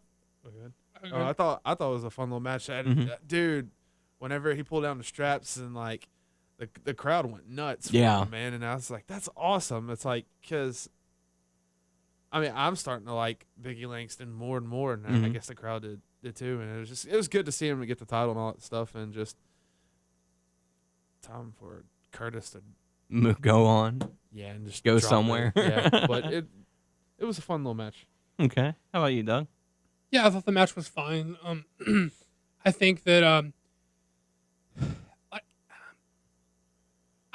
thought it was a fun little match. Dude, whenever he pulled down the straps and like the crowd went nuts for him, man, and I was like, that's awesome. It's like, because I mean, I'm starting to like Biggie Langston more and more, and I guess the crowd did too. And it was good to see him get the title and all that stuff, and just time for Curtis to go on. Yeah, and just go drop somewhere. Yeah, but it was a fun little match. Okay, how about you, Doug? Yeah, I thought the match was fine. I think that I'm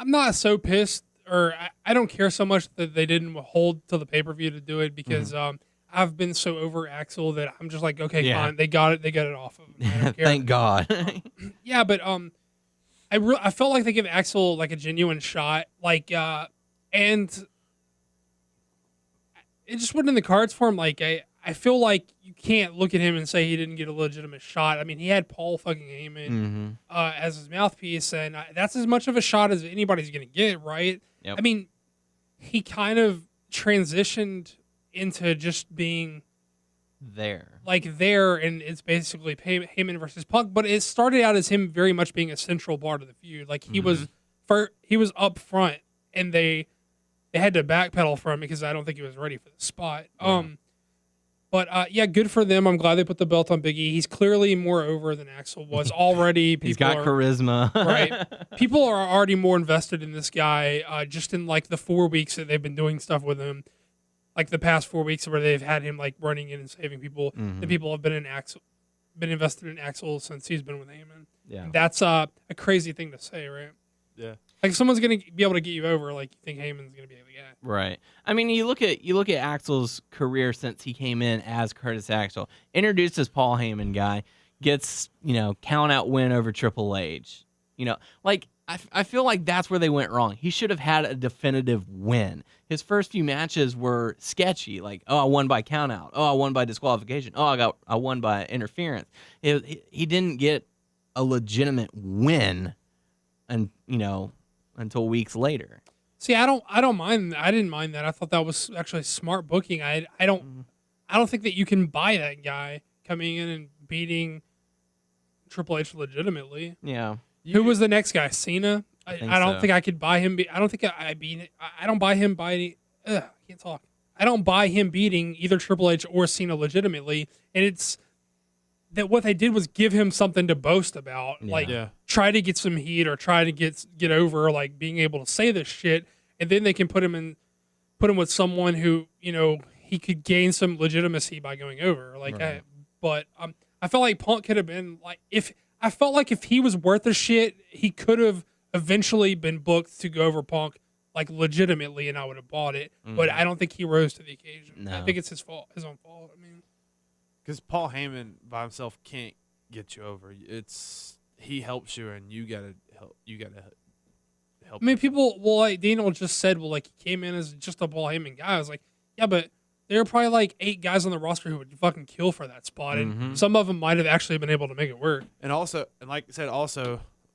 not so pissed, or I don't care so much that they didn't hold till the pay-per-view to do it, because I've been so over Axel that I'm just like, okay, fine, they got it off of him. I don't care. Thank God. Yeah, but I felt like they gave Axel like a genuine shot, like and it just wasn't in the cards for him. Like I feel like you can't look at him and say he didn't get a legitimate shot. I mean, he had Paul fucking Heyman as his mouthpiece, and that's as much of a shot as anybody's going to get, right? Yep. I mean, he kind of transitioned into just being there, and it's basically Heyman versus Punk. But it started out as him very much being a central part of the feud. Like he was up front, and they had to backpedal for him because I don't think he was ready for the spot. Yeah. But good for them. I'm glad they put the belt on Big E. He's clearly more over than Axel was already. He's got charisma. Right. People are already more invested in this guy just in like the 4 weeks that they've been doing stuff with him. Like the past 4 weeks where they've had him like running in and saving people. The people have been invested in Axel since he's been with Heyman. Yeah. And that's a crazy thing to say, right? Yeah. Like if someone's gonna be able to get you over, like you think Heyman's gonna be the guy. Right. I mean, you look at Axel's career since he came in as Curtis Axel, introduced as Paul Heyman guy, gets count out win over Triple H. Like I feel like that's where they went wrong. He should have had a definitive win. His first few matches were sketchy. Like, oh, I won by count out. Oh, I won by disqualification. Oh, I won by interference. He didn't get a legitimate win, and until weeks later. See, I don't mind. I didn't mind that. I thought that was actually smart booking. I don't think that you can buy that guy coming in and beating Triple H legitimately. Yeah. Who was the next guy? Cena. I don't so. think I could buy him. I don't think I beat. I don't buy him by. I can't talk. I don't buy him beating either Triple H or Cena legitimately. And it's that what they did was give him something to boast about. Try to get some heat or try to get over like being able to say this shit, and then they can put him with someone who he could gain some legitimacy by going over. Like, right. I felt like Punk could have been like if he was worth a shit, he could have eventually been booked to go over Punk like legitimately, and I would have bought it. But I don't think he rose to the occasion. No. I think it's his own fault. I mean, because Paul Heyman by himself can't get you over. He helps you, and you gotta help. I mean, people. Well, like Daniel just said, like he came in as just a Paul Heyman guy. I was like, yeah, but there are probably like 8 guys on the roster who would fucking kill for that spot, and some of them might have actually been able to make it work. And like I said,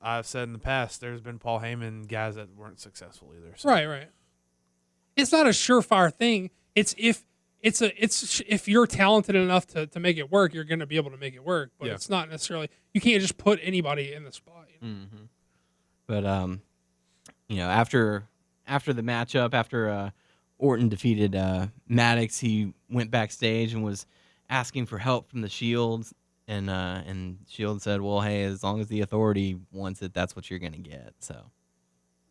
I've said in the past, there's been Paul Heyman guys that weren't successful either. So. Right. It's not a surefire thing. It's if you're talented enough to make it work, you're going to be able to make it work. But it's not necessarily, you can't just put anybody in the spot. But after the matchup, after Orton defeated Maddox, he went backstage and was asking for help from the Shields, and Shield said, "Well, hey, as long as the Authority wants it, that's what you're going to get." So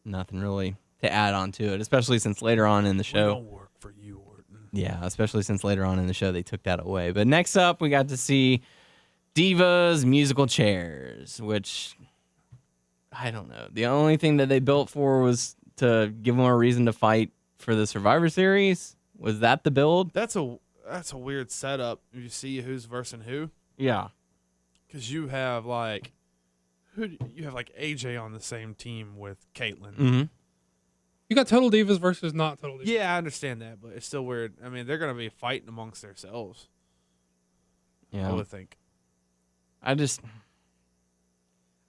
nothing really to add on to it, especially since later on in the show. We don't work for you, Orton. Yeah, especially since later on in the show they took that away. But next up, we got to see Divas musical chairs, which I don't know. The only thing that they built for was to give them a reason to fight for the Survivor Series. Was that the build? That's a weird setup. You see who's versing who. Yeah, because you have like AJ on the same team with Caitlyn. Mm-hmm. You got Total Divas versus not Total Divas. Yeah, I understand that, but it's still weird. I mean, they're going to be fighting amongst themselves. Yeah, I would think. I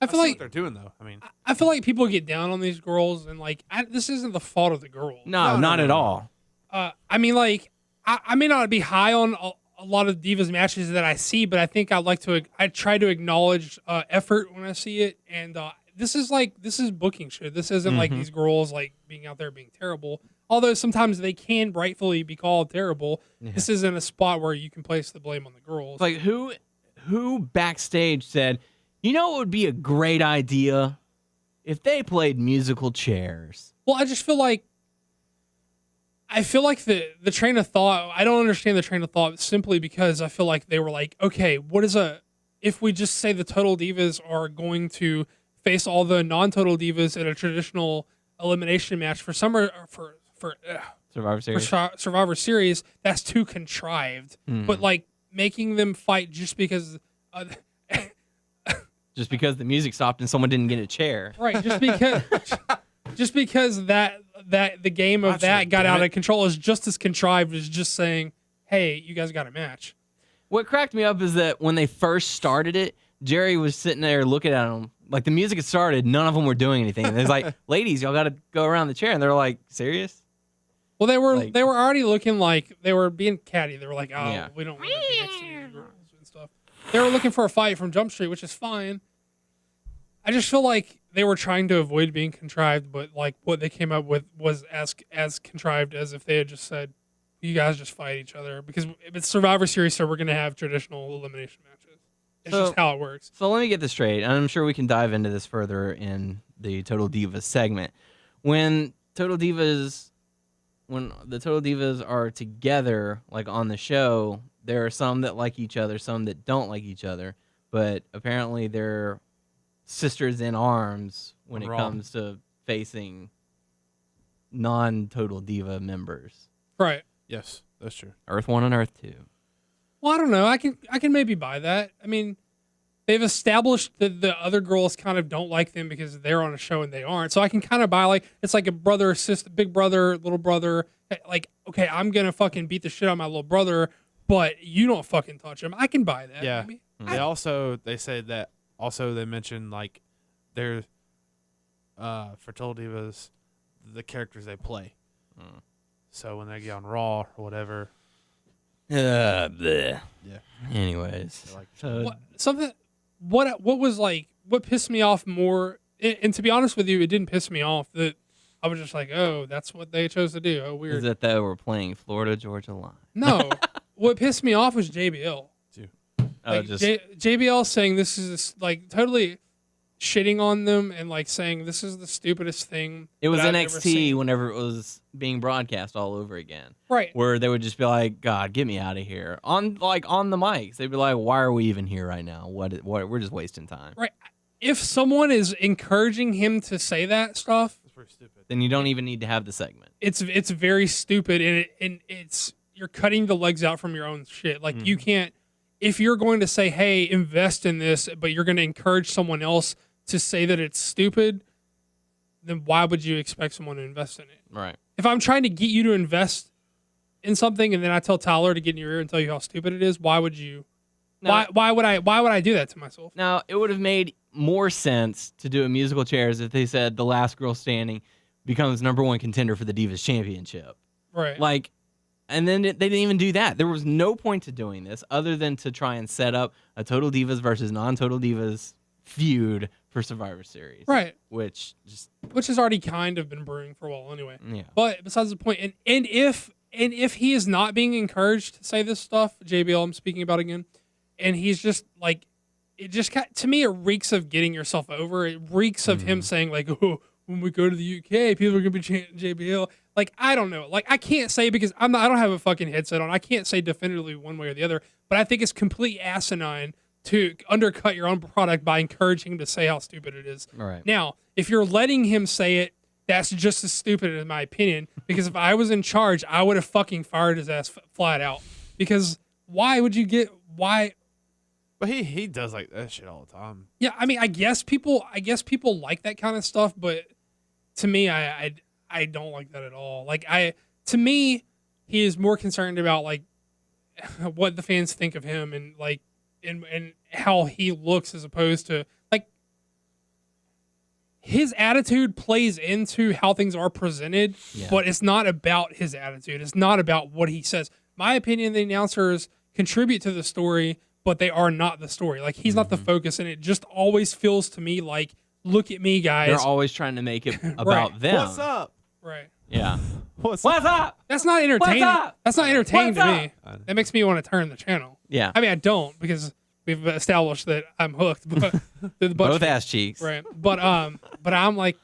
I feel like what they're doing though. I mean, I feel like people get down on these girls, and like this isn't the fault of the girls. No, not at all. I mean, like I may not be high on a lot of Divas matches that I see, but I think I try to acknowledge effort when I see it, and this is booking shit. This isn't like these girls like being out there being terrible. Although sometimes they can rightfully be called terrible. Yeah. This isn't a spot where you can place the blame on the girls. Like who backstage said, you know, it would be a great idea if they played musical chairs. Well, I feel like the train of thought, I don't understand the train of thought simply because I feel like they were like, okay, if we just say the Total Divas are going to face all the non-Total Divas in a traditional elimination match for Survivor Series, that's too contrived. But like making them fight just because the music stopped and someone didn't get a chair. Right, just because that the game of that got out of control is just as contrived as just saying, "Hey, you guys got a match." What cracked me up is that when they first started it, Jerry was sitting there looking at them like the music had started, none of them were doing anything. And it's like, "Ladies, y'all got to go around the chair," and they're like, "Serious?" Well, they were already looking like they were being catty. They were like, "Oh, yeah, we don't want to be next to you girls and stuff." They were looking for a fight from Jump Street, which is fine. I just feel like they were trying to avoid being contrived, but like what they came up with was as contrived as if they had just said, "You guys just fight each other," because if it's Survivor Series, so we're going to have traditional elimination matches. It's just how it works. So let me get this straight, and I'm sure we can dive into this further in the Total Divas segment. When the Total Divas are together, like on the show, there are some that like each other, some that don't like each other, but apparently they're sisters in arms when it comes to facing non-Total Diva members. Right. yes, that's true. Earth 1 and Earth 2. Well, I don't know. I can maybe buy that. I mean, they've established that the other girls kind of don't like them because they're on a show and they aren't. So I can kind of buy, like, it's like a brother, sister, big brother, little brother. Like, okay, I'm going to fucking beat the shit out of my little brother, but you don't fucking touch him. I can buy that. Yeah. Maybe. They say that also they mentioned, like, they're, for Total Divas, the characters they play. So when they get on Raw or whatever. Bleh. Yeah. Anyways. What pissed me off more, and to be honest with you, it didn't piss me off. That I was just like, oh, that's what they chose to do. Oh, weird. Is that they were playing Florida Georgia Line? No. What pissed me off was JBL. Like, JBL saying this is like totally shitting on them and like saying this is the stupidest thing. It was NXT whenever it was being broadcast all over again. Right. Where they would just be like, God, get me out of here. On the mics. They'd be like, why are we even here right now? What we're just wasting time. Right. If someone is encouraging him to say that stuff, That's pretty stupid. Then you don't even need to have the segment. It's very stupid, and it's you're cutting the legs out from your own shit. Like you can't, if you're going to say, hey, invest in this, but you're going to encourage someone else to say that it's stupid, then why would you expect someone to invest in it? Right. If I'm trying to get you to invest in something and then I tell Tyler to get in your ear and tell you how stupid it is, why would you? Now, why would I do that to myself? Now, it would have made more sense to do a musical chairs if they said the last girl standing becomes #1 contender for the Divas Championship. Right. Like, and then they didn't even do that. There was no point to doing this other than to try and set up a Total Divas versus non-Total Divas feud for Survivor Series. Right. Which has already kind of been brewing for a while anyway. Yeah. But besides the point, and if he is not being encouraged to say this stuff, JBL I'm speaking about again, and he's just like, it just to me it reeks of getting yourself over. It reeks of him saying like, oh, when we go to the UK, people are gonna be chanting JBL. Like, I don't know. Like, I can't say because I don't have a fucking headset on. I can't say definitively one way or the other. But I think it's complete asinine to undercut your own product by encouraging him to say how stupid it is. All right. Now, if you're letting him say it, that's just as stupid in my opinion. Because if I was in charge, I would have fucking fired his ass flat out. Because why would you get why? But he does like that shit all the time. Yeah, I mean, I guess people like that kind of stuff, but to me, I don't like that at all. Like to me, he is more concerned about like what the fans think of him and like and how he looks as opposed to like his attitude plays into how things are presented, but it's not about his attitude. It's not about what he says. My opinion, the announcers contribute to the story, but they are not the story. Like, he's not the focus, and it just always feels to me like, look at me, guys. They're always trying to make it about them. What's up? Right. Yeah. What's up? That's not entertaining. up? That's not entertaining What's to me. That makes me want to turn the channel. Yeah. I mean, I don't, because we've established that I'm hooked. But the Both ass cheeks. Right. But I'm like,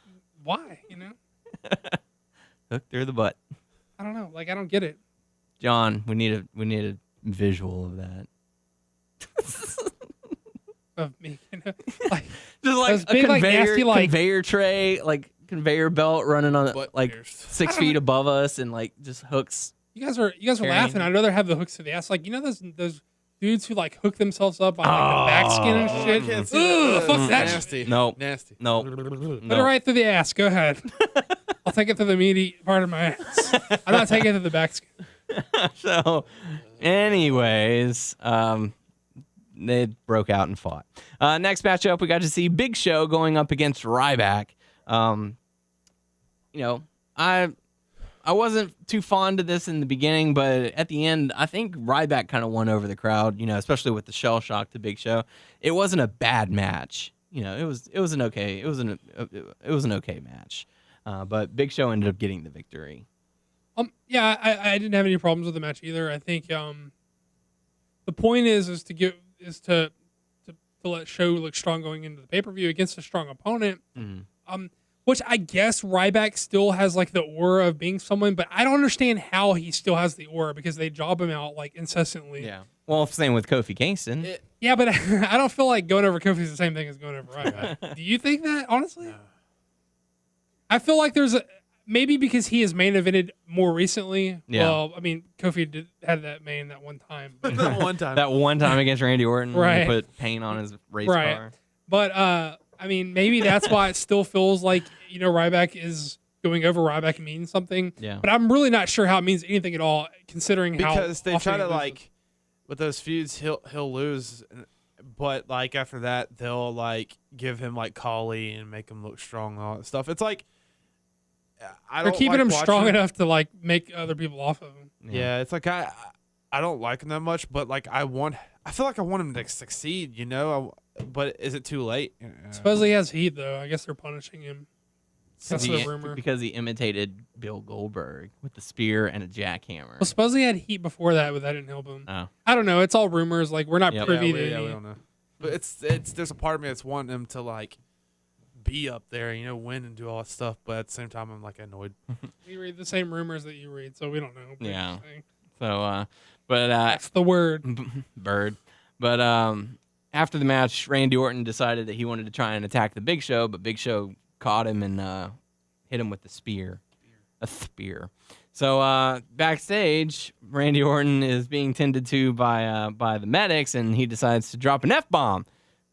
why? You know? Hooked through the butt. I don't know. Like, I don't get it. John, we need a visual of that. Of me, you know? Like, Just like those a big, like, nasty, like- conveyor tray, like conveyor belt running on Butt like pierced. 6 feet above us, and like just hooks. you guys are Carrying- laughing. I'd rather have the hooks to the ass. Like, you know those dudes who like hook themselves up on like the back skin and shit. I can't see Ugh, that. fuck that. Nasty. Nope. Nasty. Nope. Put it right through the ass. Go ahead. I'll take it to the meaty part of my ass. I'm not taking it to the back skin. So, anyways, they broke out and fought. Next matchup, we got to see Big Show going up against Ryback. You know, I wasn't too fond of this in the beginning, but at the end, I think Ryback kind of won over the crowd. You know, especially with the shell shock to Big Show. It wasn't a bad match. You know, it was an okay match. But Big Show ended up getting the victory. Yeah, I didn't have any problems with the match either. I think the point is to let Show look strong going into the pay-per-view against a strong opponent. Which I guess Ryback still has like the aura of being someone, but I don't understand how he still has the aura because they job him out like incessantly. Yeah. Well, same with Kofi Kingston. Yeah, but I don't feel like going over Kofi is the same thing as going over Ryback. Do you think that, honestly? No. I feel like there's maybe because he has main evented more recently. Yeah. Well, I mean, Kofi had that main that one time. But, That one time. That one time against Randy Orton, when Right. he put paint on his race Right. car. but I mean, maybe that's why it still feels like, you know, Ryback is going over. Ryback means something. Yeah. But I'm really not sure how it means anything at all, considering how Because they often try he to loses. like with those feuds, he'll lose, but like after that, they'll like give him like Collie and make him look strong and all that stuff. It's like I They're don't keeping like him watching strong it. enough to like make other people off of him. Yeah, it's like I don't like him that much, but like I feel like I want him to succeed, you know. But is it too late? Supposedly he has heat though. I guess they're punishing him. That's the rumor. Because he imitated Bill Goldberg with the spear and a jackhammer. Well, supposedly he had heat before that, but that didn't help him. Oh. I don't know. It's all rumors. Like, we're not Yep. privy to we any. don't know. But it's there's a part of me that's wanting him to like be up there, you know, win and do all that stuff. But at the same time, I'm like annoyed. We read the same rumors that you read, so we don't know. Yeah. Basically. So, but That's the word. Bird. But after the match, Randy Orton decided that he wanted to try and attack the Big Show, but Big Show caught him and hit him with the spear. A spear. So backstage, Randy Orton is being tended to by the medics, and he decides to drop an F-bomb.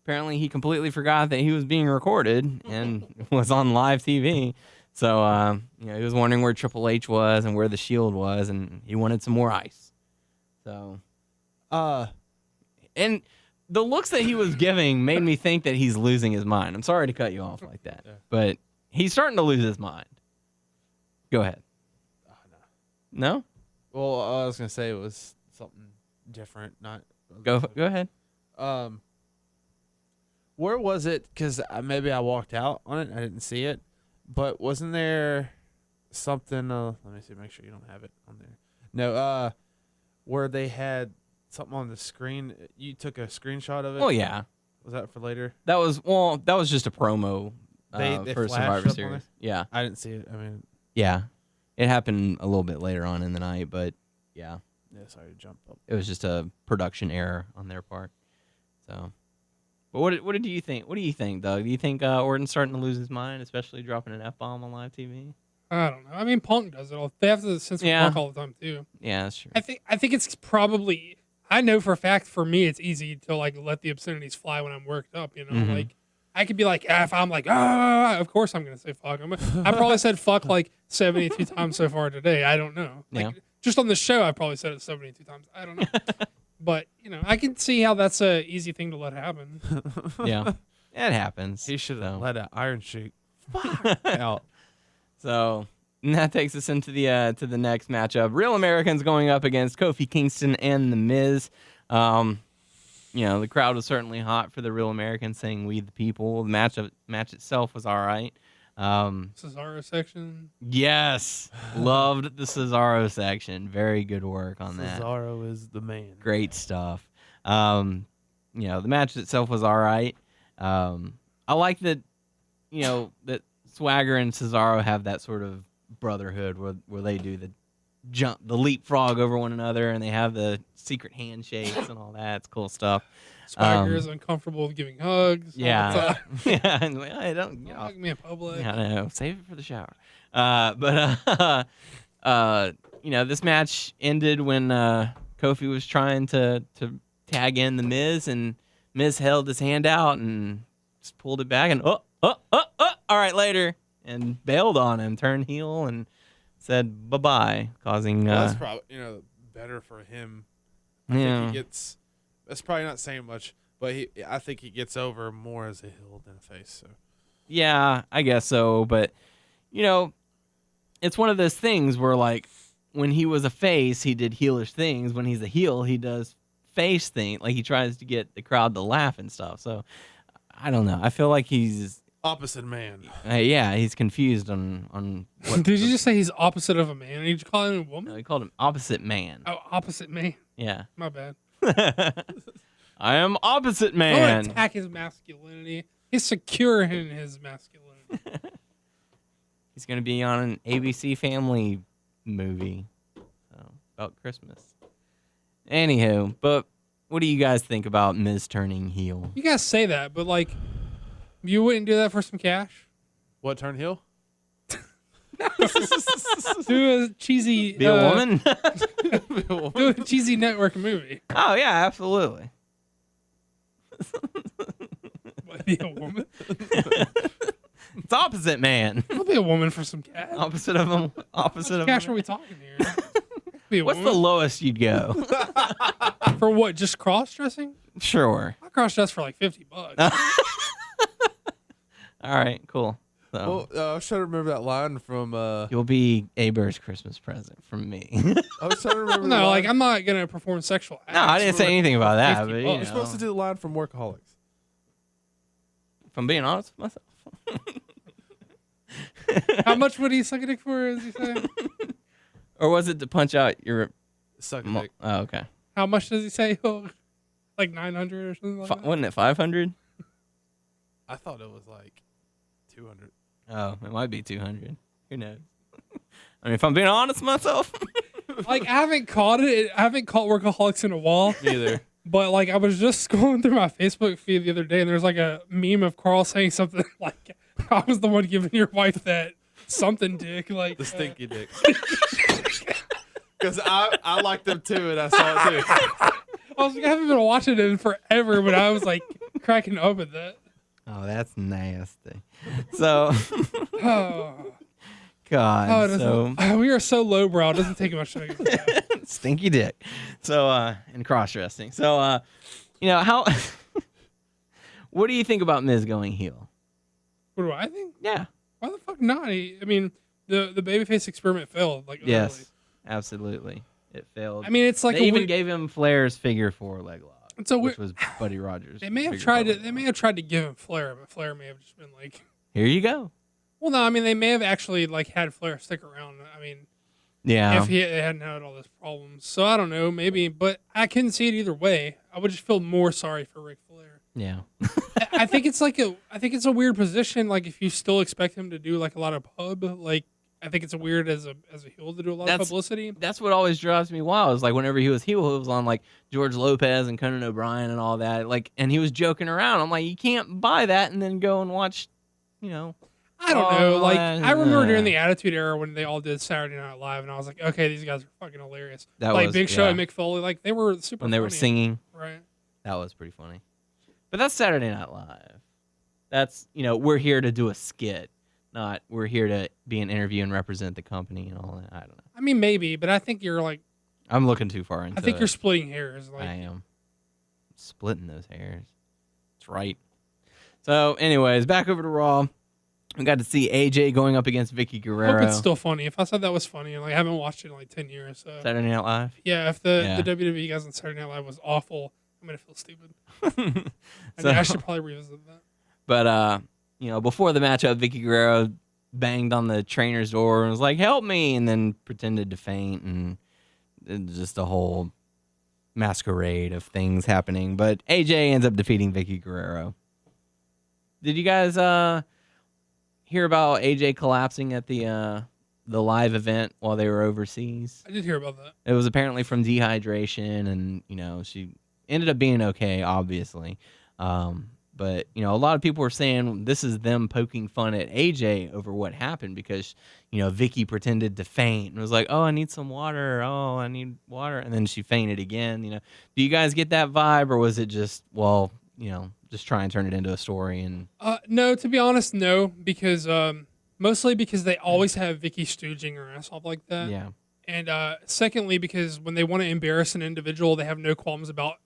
Apparently, he completely forgot that he was being recorded and was on live TV. So you know, he was wondering where Triple H was and where the Shield was, and he wanted some more ice. So, and the looks that he was giving made me think that he's losing his mind. I'm sorry to cut you off like that, but he's starting to lose his mind. Go ahead. No? Well, I was gonna say it was something different. Not Go ahead. Where was it? Because maybe I walked out on it. I didn't see it. But wasn't there something? Let me see. Make sure you don't have it on there. No. Where they had something on the screen. You took a screenshot of it. Oh yeah, Was that for later? that was just a promo They for flashed Survivor up on Series. it? Yeah, I didn't see it. I mean, yeah, it happened a little bit later on in the night, but yeah, yeah. Sorry to jump up. it was just a production error on their part. So, but what did you think? What do you think, Doug? Do you think Orton's starting to lose his mind, especially dropping an F-bomb on live TV? I don't know. I mean, Punk does it all. They have to censor Yeah. Punk all the time too. Yeah, that's true. I think it's probably. I know for a fact for me it's easy to like let the obscenities fly when I'm worked up. You know, Mhm. like I could be like, if I'm like, of course I'm gonna say fuck. I probably said fuck like 72 times so far today. I don't know. Like, Yeah. just on the show, I probably said it 72 times. I don't know. But you know, I can see how that's a easy thing to let happen. Yeah, it happens. He should have So. let an Iron Sheik Out. So and that takes us into the to the next matchup. Real Americans going up against Kofi Kingston and The Miz. The crowd was certainly hot for the Real Americans saying "We the People." The match itself was all right. Cesaro section. Yes, loved the Cesaro section. Very good work on that. Cesaro is the man. Great stuff. The match itself was all right. I like that. That Swagger and Cesaro have that sort of brotherhood where they do the leapfrog over one another, and they have the secret handshakes and all that. It's cool stuff. Swagger is uncomfortable with giving hugs. Yeah, yeah. And I don't hug me in public. Yeah, I know. Save it for the shower. This match ended when Kofi was trying to tag in the Miz, and Miz held his hand out and just pulled it back, and all right, later, and bailed on him, turned heel, and said bye-bye, causing... that's probably, better for him. I think he gets... That's probably not saying much, but I think he gets over more as a heel than a face. So. Yeah, I guess so, but, it's one of those things where, like, when he was a face, he did heelish things. When he's a heel, he does face things. Like, he tries to get the crowd to laugh and stuff. So, I don't know. I feel like he's... Opposite man. He's confused on what... Did you just say he's opposite of a man? Did you call him a woman? No, he called him opposite man. Oh, opposite man. Yeah. My bad. I am opposite Don't man. attack his masculinity. He's secure in his masculinity. He's going to be on an ABC Family movie about Christmas. Anywho, but what do you guys think about Miz turning heel? You guys say that, but like, you wouldn't do that for some cash? What, turn heel? Do a cheesy... Be a woman? Do a cheesy network movie. Oh, yeah, absolutely. What, be a woman? It's opposite man. I'll be a woman for some cash. Opposite of him. Opposite of Cash him. are we talking here? Be a What's woman. the lowest you'd go? For what, just cross-dressing? Sure. I cross-dress for like $50. All right, cool. So Well, I was trying to remember that line from... you'll be Aber's Christmas present from me. I was trying to remember the No, line. like, I'm not going to perform sexual acts. No, I didn't say anything about that. 50 But, bucks. You're supposed to do the line from Workaholics. if I'm being honest with myself. How much would he suck a dick for, as you say? Or was it to punch out your... Suck a dick. Oh, okay. How much does he say? Oh, like 900 or something like that? Wasn't it 500? I thought it was like 200. Oh, it might be 200. Who knows? I mean, if I'm being honest with myself. Like, I haven't caught it. I haven't caught Workaholics in a while. Neither. But, like, I was just scrolling through my Facebook feed the other day, and there's, like, a meme of Carl saying something like, I was the one giving your wife that something dick. Like, The stinky dick. Because I liked them too, and I saw it too. I was like, I haven't been watching it in forever, but I was, like, cracking up at that. Oh, that's nasty. So, Oh, God. it So, doesn't- we are so lowbrow. It doesn't take much to make it. stinky dick. So, and cross-dressing. So, how... what do you think about Miz going heel? What do I think? Yeah. Why the fuck not? I mean, the babyface experiment failed. Like, Yes. utterly. Absolutely. It failed. I mean, it's like they a even weird- gave him Flair's figure 4 leg lock. It's a which weird- was Buddy Rogers. They may have figure tried 4 to. leg They may lock. have tried to give him Flair, but Flair may have just been like, Here you go. well, no. I mean, they may have actually like had Flair stick around. I mean, Yeah. if he hadn't had all those problems, so I don't know, maybe. But I couldn't see it either way. I would just feel more sorry for Ric Flair. Yeah. I think it's like I think it's a weird position. Like if you still expect him to do like a lot of pub, like I think it's a weird as a heel to do a lot of publicity. That's what always drives me wild. Is like whenever he was heel, he was on like George Lopez and Conan O'Brien and all that. Like, and he was joking around. I'm like, you can't buy that and then go and watch, I don't know. Oh, Like I remember nah. during the Attitude Era when they all did Saturday Night Live, and I was like, okay, these guys are fucking hilarious. That like was- Big Show yeah. and Mick Foley, like they were super. when they were funny. singing. Right. That was pretty funny. But that's Saturday Night Live. That's, we're here to do a skit, not we're here to be an interview and represent the company and all that. I don't know. I mean, maybe, but I think you're like, I'm looking too far into I think it. you're splitting hairs. Like, I am. Splitting those hairs. That's right. So, anyways, back over to Raw. We got to see AJ going up against Vickie I Guerrero. hope it's still funny. If I said that was funny, like I haven't watched it in like 10 years. So. Saturday Night Live. Yeah, if the WWE guys on Saturday Night Live was awful, I'm gonna feel stupid. I should probably revisit that. But before the matchup, Vickie Guerrero banged on the trainer's door and was like, "Help me," and then pretended to faint, and just a whole masquerade of things happening. But AJ ends up defeating Vickie Guerrero. Did you guys hear about AJ collapsing at the live event while they were overseas? I did hear about that. It was apparently from dehydration, and she ended up being okay, obviously. But a lot of people were saying this is them poking fun at AJ over what happened because Vickie pretended to faint and was like, "Oh, I need some water. Oh, I need water," and then she fainted again. Do you guys get that vibe, or was it just just try and turn it into a story? And no, to be honest, no, because mostly because they always have Vickie stooging her ass off like that. Yeah. And secondly, because when they want to embarrass an individual, they have no qualms about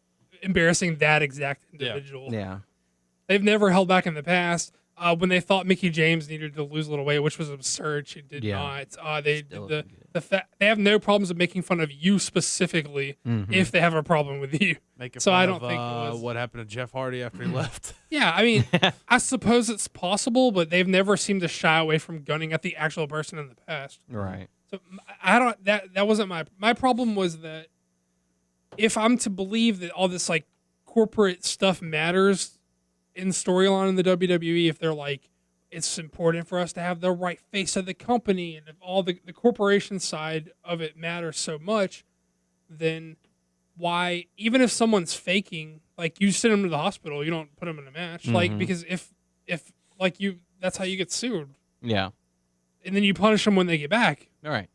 embarrassing that exact individual. Yeah. They've never held back in the past. When they thought Mickie James needed to lose a little weight, which was absurd, she did not. They have no problems of making fun of you specifically if they have a problem with you. I don't think it was what happened to Jeff Hardy after he left. Yeah, I mean, I suppose it's possible, but they've never seemed to shy away from gunning at the actual person in the past. Right. So I don't. That wasn't my problem. Was that if I'm to believe that all this like corporate stuff matters in storyline in the WWE, if they're like, it's important for us to have the right face of the company, and if all the corporation side of it matters so much, then why, even if someone's faking, like you send them to the hospital, you don't put them in a match, like because if like you, that's how you get sued. Yeah. And then you punish them when they get back. All right.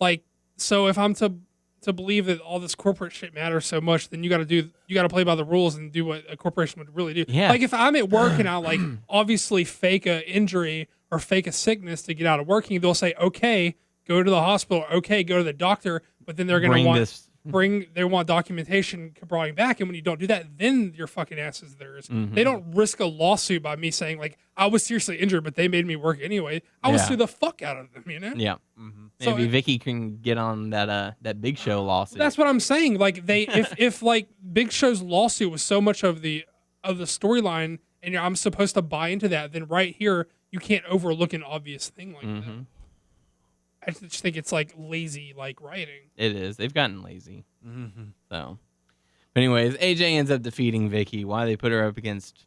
Like, so if I'm to believe that all this corporate shit matters so much, then you got to play by the rules and do what a corporation would really do. Yeah. Like if I'm at work and I like obviously fake a injury or fake a sickness to get out of working, they'll say, okay, go to the hospital. Okay, go to the doctor. But then they're going to they want documentation brought back. And when you don't do that, then your fucking ass is theirs. They don't risk a lawsuit by me saying like, I was seriously injured, but they made me work anyway. I would sue the fuck out of them, Yeah. So Maybe Vickie can get on that Big Show lawsuit. That's what I'm saying. Like if like Big Show's lawsuit was so much of the storyline, and I'm supposed to buy into that, then right here you can't overlook an obvious thing like that. I just think it's like lazy, like writing. It is. They've gotten lazy. So, but anyways, AJ ends up defeating Vickie. Why they put her up against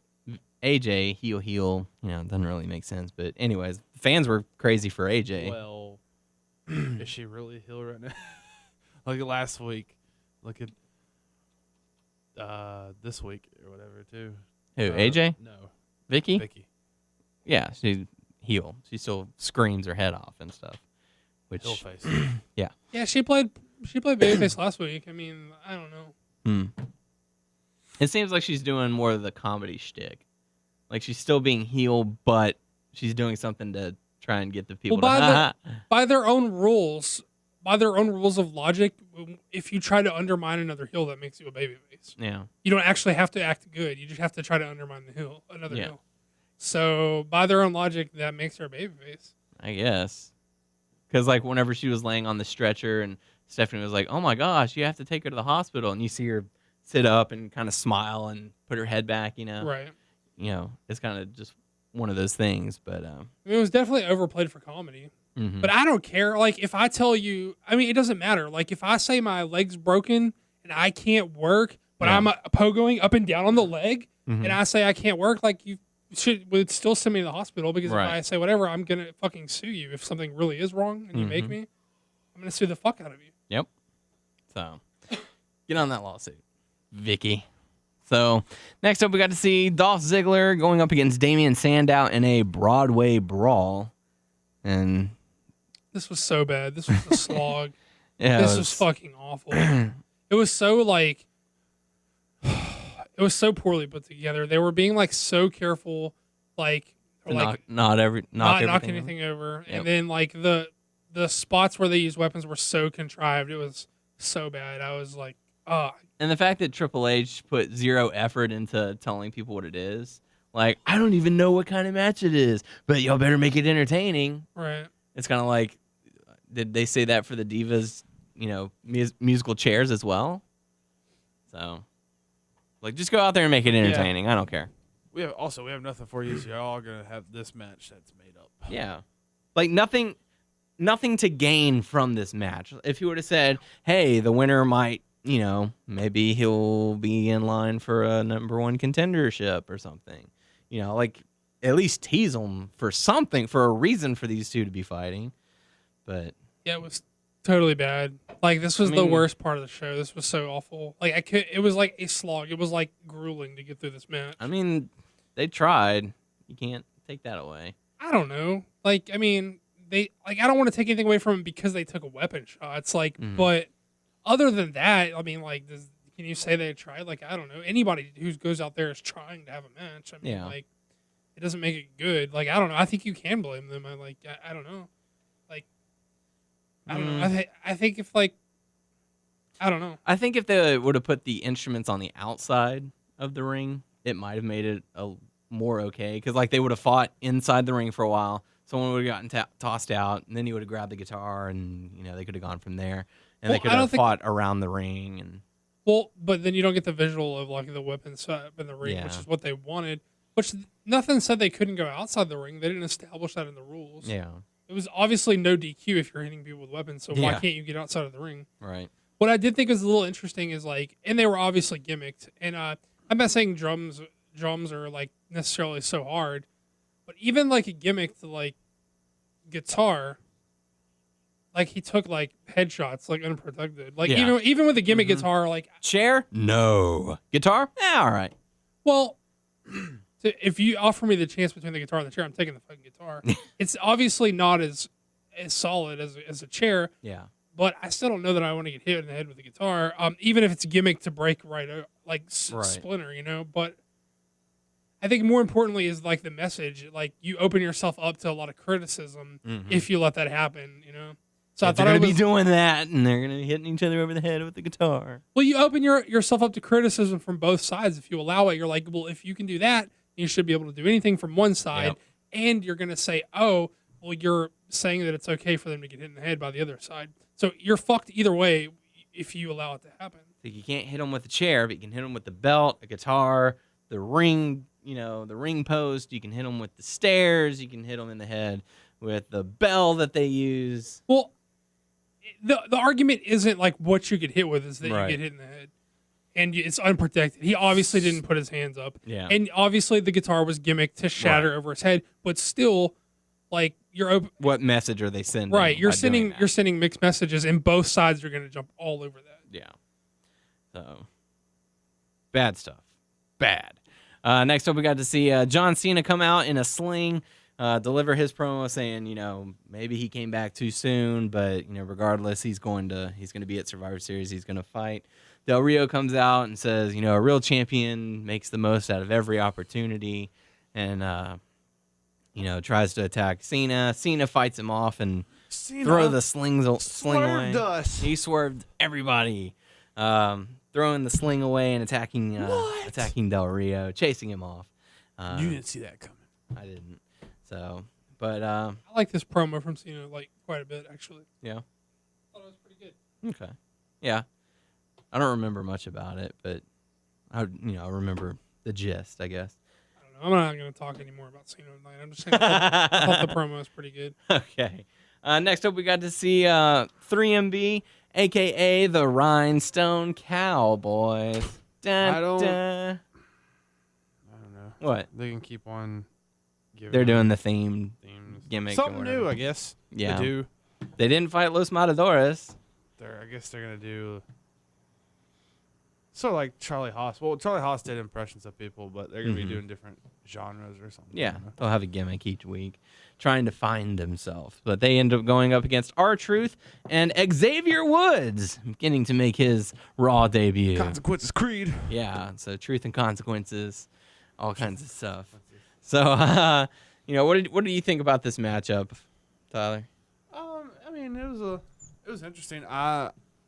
AJ, heel, doesn't really make sense. But anyways, fans were crazy for AJ. Well, is she really heel right now? Look at last week. Look at this week or whatever too. Who? AJ? No. Vickie? Vickie. Yeah, she's heel. She still screams her head off and stuff. Which, Heel face. yeah. Yeah, she played babyface last week. I mean, I don't know. It seems like she's doing more of the comedy shtick. Like she's still being heel, but she's doing something to try and get the people by their own rules of logic, if you try to undermine another heel, that makes you a babyface. Yeah. You don't actually have to act good. You just have to try to undermine another heel. So by their own logic, that makes her a babyface. I guess. Because like whenever she was laying on the stretcher and Stephanie was like, "Oh my gosh, you have to take her to the hospital," and you see her sit up and kind of smile and put her head back, Right. It's kind of just one of those things. But it was definitely overplayed for comedy. But I don't care. Like if I tell you, I mean, it doesn't matter. Like if I say my leg's broken and I can't work, but I'm pogoing up and down on the leg, and I say I can't work, like you would still send me to the hospital, because if I say whatever, I'm gonna fucking sue you if something really is wrong and you make me. I'm gonna sue the fuck out of you. Yep. So get on that lawsuit, Vickie. So next up, we got to see Dolph Ziggler going up against Damian Sandow in a Broadway brawl, and this was so bad. This was a slog. This was fucking awful. It was so like. It was so poorly put together. They were being like so careful, like knock anything over. Yep. And then like the spots where they used weapons were so contrived. It was so bad. I was like, And the fact that Triple H put zero effort into telling people what it is Like, I don't even know what kind of match it is, but y'all better make it entertaining. Right. It's kind of like, did they say that for the Divas, musical chairs as well? So, like, just go out there and make it entertaining. I don't care. We have nothing for you. So you're all gonna have this match that's made up. Yeah, like nothing to gain from this match. If you would have said, "Hey, the winner might, maybe he'll be in line for a number one contendership or something," like at least tease them for something, for a reason for these two to be fighting. But yeah, it was totally bad. Like, this was the worst part of the show. This was so awful. Like, it was like a slog. It was like grueling to get through this match. I mean, they tried. You can't take that away. I don't know. Like, I mean, I don't want to take anything away from them because they took a weapon shot. It's like, but other than that, I mean, like, can you say they tried? Like, I don't know. Anybody who goes out there is trying to have a match. I mean, like, it doesn't make it good. Like, I don't know. I think you can blame them. I don't know. Like, I don't know. I think if, like, I don't know. I think if they would have put the instruments on the outside of the ring, it might have made it more okay. Because, like, they would have fought inside the ring for a while. Someone would have gotten tossed out, and then he would have grabbed the guitar, and, they could have gone from there. And they could have fought around the ring. And well, but then you don't get the visual of, like, the weapon set up in the ring, which is what they wanted. Which nothing said they couldn't go outside the ring. They didn't establish that in the rules. Yeah. It was obviously no DQ if you're hitting people with weapons, so why can't you get outside of the ring? Right. What I did think was a little interesting is, like, and they were obviously gimmicked, and I'm not saying drums are, like, necessarily so hard, but even, like, a gimmick to, like, guitar, like, he took, like, headshots, like, unprotected. Like, even with a gimmick guitar, like... Chair? No. Guitar? All right. Well... if you offer me the chance between the guitar and the chair, I'm taking the fucking guitar. It's obviously not as solid as a chair. Yeah. But I still don't know that I want to get hit in the head with the guitar, even if it's a gimmick to break splinter, But I think more importantly is, like, the message. Like, you open yourself up to a lot of criticism if you let that happen, So I thought they're going to be doing that, and they're going to be hitting each other over the head with the guitar. Well, you open yourself up to criticism from both sides. If you allow it, you're like, well, if you can do that, you should be able to do anything from one side, and you're going to say, oh, well, you're saying that it's okay for them to get hit in the head by the other side. So you're fucked either way if you allow it to happen. So you can't hit them with a chair, but you can hit them with the belt, a guitar, the ring, the ring post. You can hit them with the stairs. You can hit them in the head with the bell that they use. Well, the argument isn't like what you get hit with, is that you get hit in the head. And it's unprotected. He obviously didn't put his hands up. Yeah. And obviously the guitar was gimmicked to shatter over his head, but still, like, you're open. What message are they sending? Right. You're sending mixed messages, and both sides are going to jump all over that. Yeah. So, bad stuff. Bad. Next up, we got to see John Cena come out in a sling, deliver his promo saying, maybe he came back too soon, but, regardless, he's going to be at Survivor Series. He's going to fight. Del Rio comes out and says, a real champion makes the most out of every opportunity, and, tries to attack Cena. Cena fights him off and throw the sling away. Us. He swerved everybody, throwing the sling away and attacking Del Rio, chasing him off. You didn't see that coming. I didn't. So, but I like this promo from Cena, like, quite a bit, actually. Yeah. I thought it was pretty good. Okay. Yeah. I don't remember much about it, but I remember the gist, I guess. I don't know. I'm not going to talk anymore about Cena tonight. I'm just saying I thought the promo was pretty good. Okay. Next up, we got to see 3MB, a.k.a. the Rhinestone Cowboys. Dun, I don't dun. know. What? They can keep on giving. They're doing the themed themes. gimmick. Something or whatever. new, I guess. Yeah. They do. They didn't fight Los Matadores. I guess they're going to do... Sort of like Charlie Haas. Well, Charlie Haas did impressions of people, but they're going to be doing different genres or something. Yeah, they'll have a gimmick each week, trying to find themselves. But they end up going up against R-Truth and Xavier Woods, beginning to make his Raw debut. Consequences Creed. Yeah, so Truth and Consequences, all kinds of stuff. So, what do you think about this matchup, Tyler? I mean, it was interesting.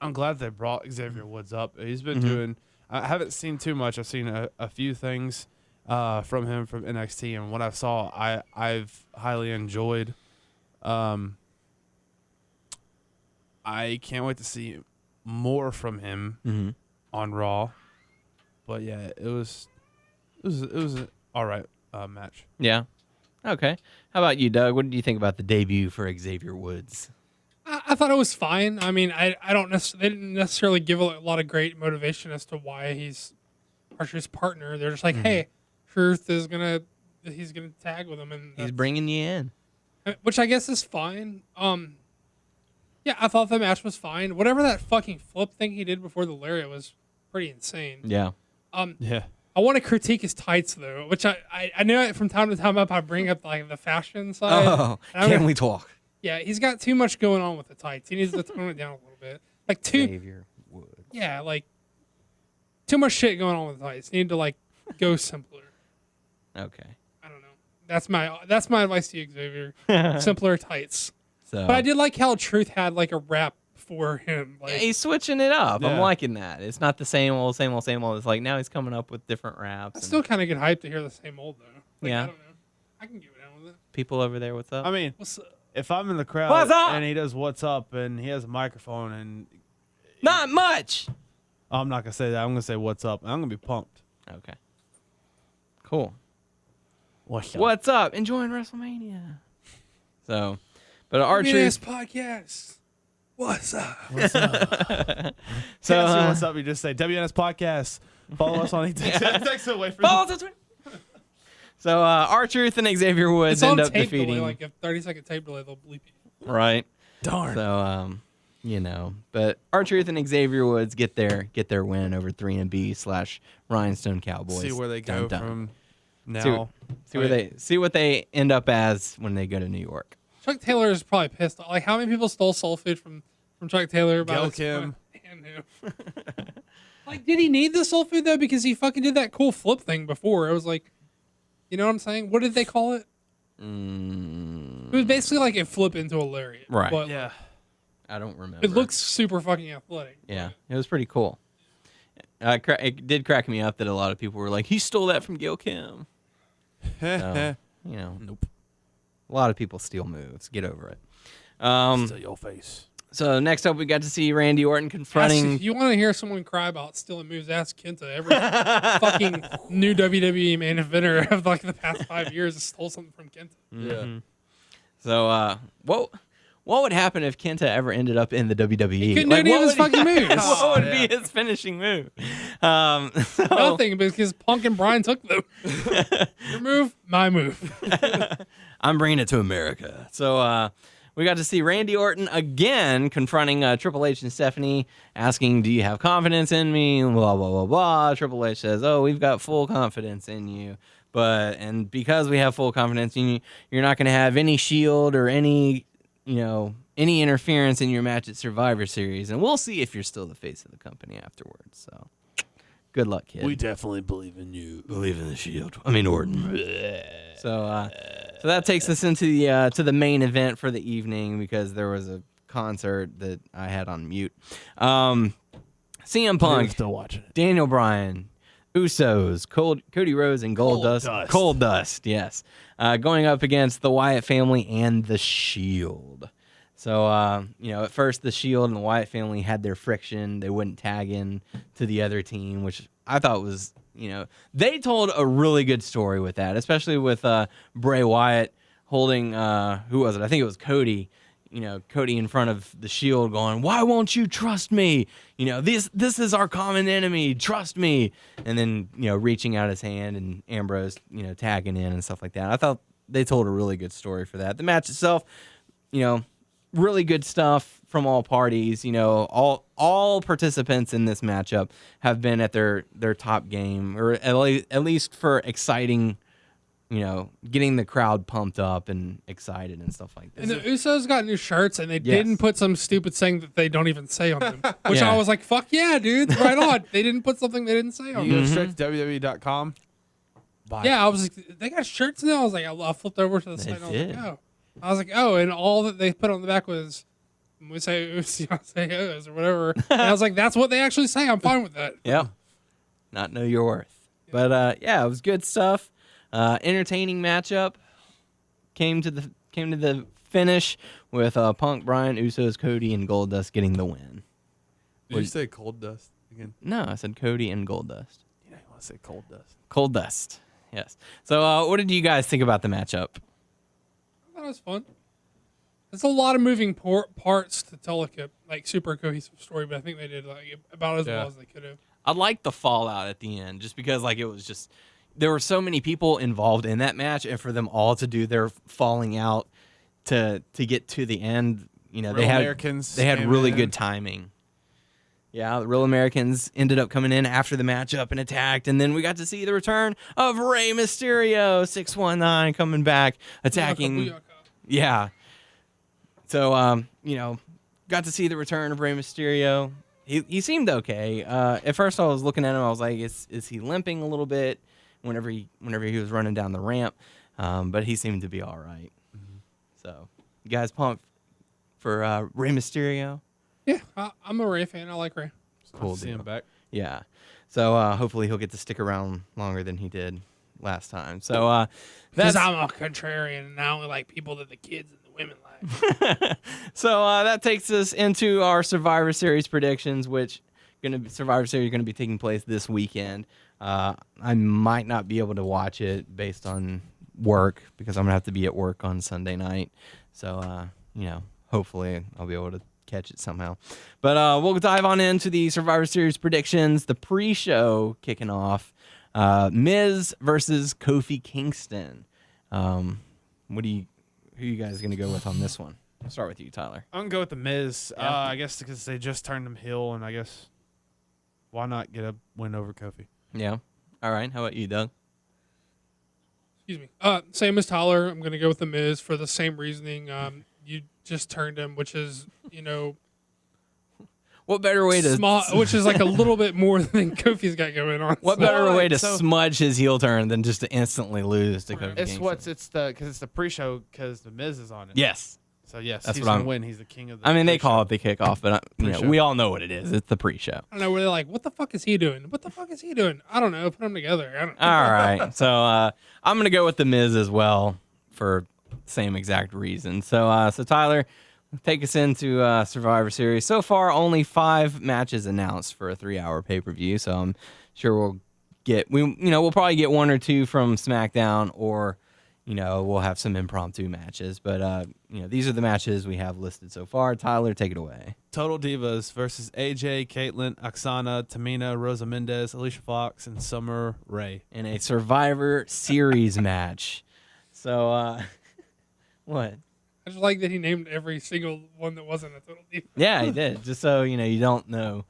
I'm glad they brought Xavier Woods up. He's been doing. I haven't seen too much. I've seen a few things. from him from NXT, and what I saw, I've highly enjoyed. I can't wait to see more from him on Raw. But yeah, it was an all right match. Yeah. Okay. How about you, Doug? What did you think about the debut for Xavier Woods? I thought it was fine. I mean, they didn't necessarily give a lot of great motivation as to why he's Archer's partner. They're just like, hey, Truth he's gonna tag with him, and He's bringing you in. which I guess is fine. Yeah, I thought the match was fine. Whatever that fucking flip thing he did before the lariat was pretty insane. Yeah. Yeah. I want to critique his tights though, which I know from time to time I bring up like the fashion side. Oh, can we talk? Yeah, he's got too much going on with the tights. He needs to tone it down a little bit. Like Xavier Woods. yeah, like too much shit going on with the tights. You need to like go simpler. Okay. I don't know. That's my advice to you, Xavier. Simpler tights. So, But I did like how Truth had like a rap for him. Like, yeah, he's switching it up. I'm Yeah. liking that. It's not the same old. It's like now he's coming up with different raps. I and still kind of get hyped to hear the same old though. Like, Yeah. I don't know. I can get down with it. people over there, what's up? I mean, What's up? if I'm in the crowd What's up? and he does "What's up" and he has a microphone and Not much. I'm not gonna say that. I'm gonna say "What's up." And I'm gonna be pumped. Okay. Cool. What's What's up? Enjoying WrestleMania. So, but WNS R-Truth. podcast. What's up? So So, what's up? You just say WNS podcast. Follow us on text it away from follow us on Twitter. So, R-Truth and Xavier Woods It's end on up tape defeating. delay. Like a 30-second tape delay, they'll bleep you. Right. Darn. So, but R-Truth and Xavier Woods get their win over 3MB / Rhinestone Cowboys. See where they go Dun, dun. from now. See what they end up as when they go to New York. Chuck Taylor is probably pissed. Like, how many people stole soul food from Chuck Taylor? Gail this Kim. point? And who? Like, did he need the soul food though? Because he fucking did that cool flip thing before. It was like, you know what I'm saying? What did they call it? It was basically like a flip into a lariat. Right. But Yeah. I don't remember. it looks super fucking athletic. Yeah, it was pretty cool. It did crack me up that a lot of people were like, "He stole that from Gail Kim." So, Nope. a lot of people steal moves. Get over it. Still your face. So next up, we got to see Randy Orton confronting. If you want to hear someone cry about stealing moves, ask Kenta. Every fucking new WWE main eventer of like the past 5 years stole something from Kenta. Yeah. So, what would happen if Kenta ever ended up in the WWE? Couldn't do any of his fucking moves. What would be his finishing move? So, Nothing, because Punk and Bryan took them. Your move, my move. I'm bringing it to America. So we got to see Randy Orton again confronting Triple H and Stephanie, asking, "Do you have confidence in me?" Blah, blah, blah, blah. Triple H says, "Oh, we've got full confidence in you. And because we have full confidence in you, you're not going to have any shield or any interference in your match at Survivor Series. And we'll see if you're still the face of the company afterwards." So good luck, kid. We definitely believe in you. believe in the Shield. I mean Orton. So that takes us into the to the main event for the evening, because there was a concert that I had on mute. CM Punk, Still watching it. Daniel Bryan, Usos, Cody Rhodes, and Gold Dust, yes. Going up against the Wyatt family and the Shield. So, at first the Shield and the Wyatt family had their friction. They wouldn't tag in to the other team, which I thought was, they told a really good story with that, especially with Bray Wyatt holding, who was it? I think it was Cody. Cody in front of the Shield going, "Why won't you trust me? This is our common enemy. Trust me." And then, reaching out his hand, and Ambrose, tagging in and stuff like that. I thought they told a really good story for that. The match itself, really good stuff from all parties. All participants in this matchup have been at their top game, or at least for exciting, getting the crowd pumped up and excited and stuff like And this. the Usos got new shirts, and they didn't put some stupid saying that they don't even say on them. Which Yeah. I was like, fuck yeah, dude. Right on. They didn't put something they didn't say on You them. go straight to WWE.com. Buy it. Yeah, I was like, they got shirts now? I was like, I flipped over to the site, and I was did. like, oh. I was like, oh, and all that they put on the back was, we say Usos or whatever. And I was like, that's what they actually say. I'm fine with that. Yep. Not know your worth. But yeah, it was good stuff. Entertaining matchup. Came to the finish with Punk, Bryan, Usos, Cody, and Goldust getting the win. Did you say Cold Dust again? No, I said Cody and Goldust. Yeah, I want to say Cold Dust. Cold Dust. Yes. So, what did you guys think about the matchup? I thought it was fun. There's a lot of moving parts to tell like super cohesive story, but I think they did like about as well as they could have. I liked the fallout at the end, just because like it was just there were so many people involved in that match, and for them all to do their falling out to get to the end, you know, they had really good timing. Yeah, the Real Americans ended up coming in after the matchup and attacked, and then we got to see the return of Rey Mysterio, 619, coming back, attacking. Yeah. So, you know, got to see the return of Rey Mysterio. He seemed okay. At first, I was looking at him, I was like, is he limping a little bit whenever he was running down the ramp? But he seemed to be all right. Mm-hmm. So, you guys pumped for Rey Mysterio? Yeah, I'm a Rey fan. I like Rey. Cool. See him back. Yeah. So hopefully he'll get to stick around longer than he did last time. So because I'm a contrarian and I only like people that the kids and the women like. So that takes us into our Survivor Series predictions, which Survivor Series going to be taking place this weekend. I might not be able to watch it based on work because I'm gonna have to be at work on Sunday night. So you know, hopefully I'll be able to catch it somehow. But we'll dive on into the Survivor Series predictions. The pre-show kicking off. Miz versus Kofi Kingston. Who are you guys going to go with on this one? I'll start with you, Tyler. I'm going to go with the Miz. Yeah. I guess because they just turned him heel, and I guess why not get a win over Kofi? Yeah. All right. How about you, Doug? Excuse me. Same as Tyler. I'm going to go with the Miz for the same reasoning. You just turned him, which is, you know, what better way to which is like a little bit more than Kofi's got going on. What better way to smudge his heel turn than just to instantly lose to Kofi Kingston? Because it's the pre-show because the Miz is on it. Yes. So yes, that's he's what gonna win. He's the king of the. I mean, they pre-show. call it the kickoff, but you know, we all know what it is. It's the pre-show. I don't know where they're like, what the fuck is he doing? What the fuck is he doing? I don't know. Put them together. I don't know. All right. So I'm gonna go with the Miz as well for same exact reason. So Tyler, take us into Survivor Series. So far, only 5 matches announced for a 3-hour pay-per-view. So I'm sure we'll probably get 1 or 2 from SmackDown, or we'll have some impromptu matches. But these are the matches we have listed so far. Tyler, take it away. Total Divas versus AJ, Caitlyn, Oksana, Tamina, Rosa Mendez, Alicia Fox, and Summer Rae In a Survivor Series match. So, what? I just like that he named every single one that wasn't a Total Diva. Yeah, he did. Just so you don't know,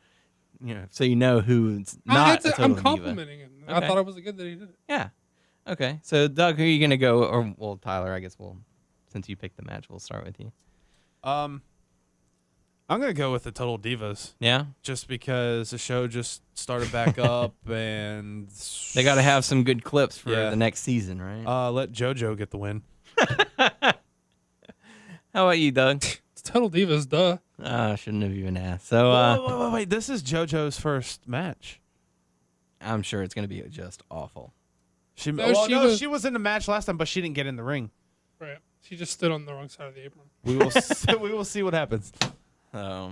so you know who's not a Total I'm Diva. complimenting him. Okay. I thought it was good that he did it. Yeah. Okay. So, Doug, who are you gonna go? Or well, Tyler, I guess since you picked the match, we'll start with you. I'm gonna go with the Total Divas. Yeah. Just because the show just started back up and they got to have some good clips for the next season, right? Let JoJo get the win. How about you, Doug? It's Total Divas, duh. I shouldn't have even asked. So, wait. This is JoJo's first match. I'm sure it's gonna be just awful. She was in the match last time, but she didn't get in the ring. Right. She just stood on the wrong side of the apron. We will we will see what happens. I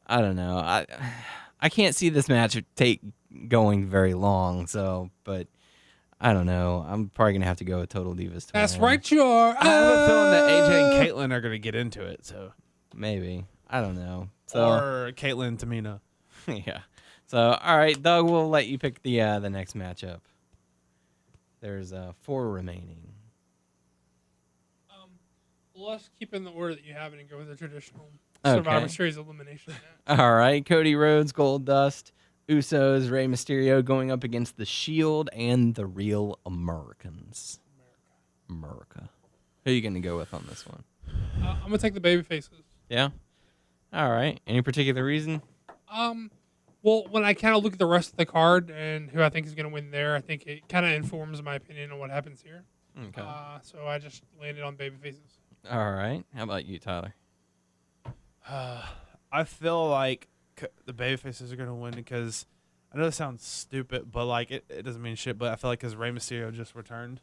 don't know. I can't see this match going very long. So, but I don't know. I'm probably gonna have to go with Total Divas. That's right, you are. I have a feeling that AJ and Caitlyn are gonna get into it. So maybe, I don't know. So, or Caitlyn, Tamina. Yeah. So all right, Doug, we'll let you pick the next matchup. There's 4 remaining. Let's keep in the order that you have it and go with the traditional Okay. Survivor Series elimination match. All right, Cody Rhodes, Goldust, Usos, Rey Mysterio going up against the Shield and the Real Americans. America. Who are you going to go with on this one? I'm gonna take the baby faces. Yeah. All right. Any particular reason? Well, when I kind of look at the rest of the card and who I think is going to win there, I think it kind of informs my opinion on what happens here. Okay. So I just landed on baby faces. All right. How about you, Tyler? I feel like the babyfaces are going to win because I know it sounds stupid, but like it doesn't mean shit. But I feel like because Rey Mysterio just returned,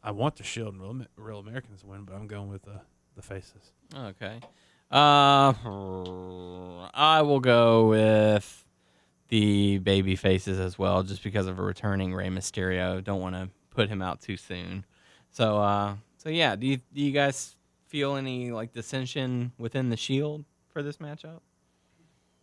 I want the Shield and Real Americans to win, but I'm going with the faces. Okay. I will go with the baby faces as well, just because of a returning Rey Mysterio. Don't want to put him out too soon. So yeah. Do you guys feel any like dissension within the Shield for this matchup?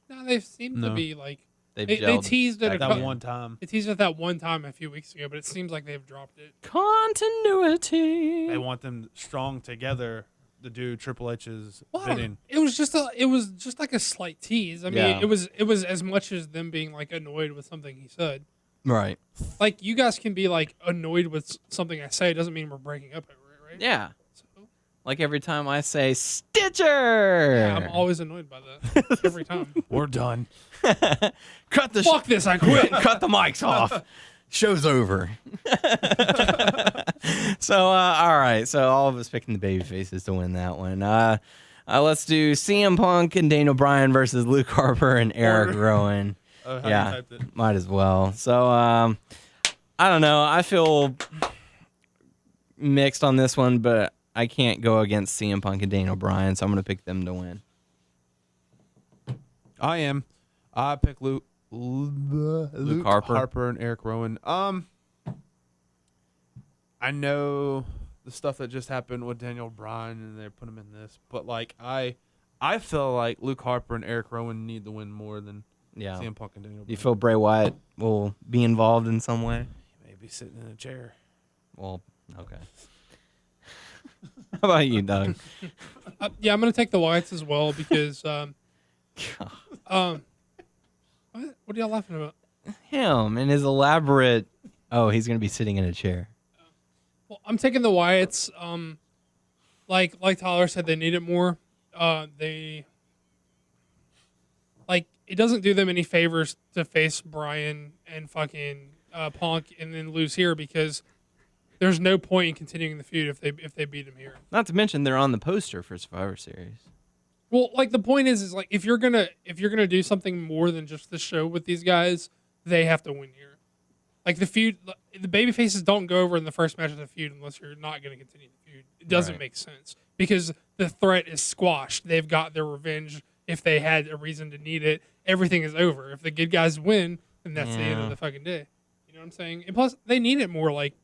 No, they seem to be like they gelled teased it That one time. They teased it that one time a few weeks ago, but it seems like they've dropped it. Continuity. They want them strong together to do Triple H's Well, bidding. it was just like a slight tease. I mean, it was as much as them being like annoyed with something he said. Right. Like you guys can be like annoyed with something I say. It doesn't mean we're breaking up over it, right? Yeah. So, Like every time I say Stitcher. yeah, I'm always annoyed by that every time. We're done. Cut the Fuck this! I quit. cut the mics off. Show's over. So all right. So all of us picking the baby faces to win that one. Let's do CM Punk and Daniel Bryan versus Luke Harper and Eric Rowan. How you Yeah, typed it? might as well. So I don't know. I feel mixed on this one, but I can't go against CM Punk and Daniel Bryan, so I'm going to pick them to win. I am. I pick Luke Harper and Eric Rowan. I know the stuff that just happened with Daniel Bryan and they put him in this, but like I feel like Luke Harper and Eric Rowan need to win more than CM Punk and Daniel Bryan. Do you feel Bray Wyatt will be involved in some way? Maybe sitting in a chair. Well, okay. How about you, Doug? Yeah, I'm gonna take the Wyatts as well because what are y'all laughing about? Him and his elaborate. Oh, he's gonna be sitting in a chair. Well, I'm taking the Wyatts. Like Tyler said, they need it more. They like it doesn't do them any favors to face Bryan and fucking Punk and then lose here because there's no point in continuing the feud if they beat him here. Not to mention they're on the poster for Survivor Series. Well, like the point is like if you're gonna do something more than just the show with these guys, they have to win here. Like the feud, the baby faces don't go over in the first match of the feud unless you're not going to continue the feud. It doesn't make sense because the threat is squashed. They've got their revenge. If they had a reason to need it, everything is over. If the good guys win, then that's the end of the fucking day. You know what I'm saying? And plus, they need it more. Like,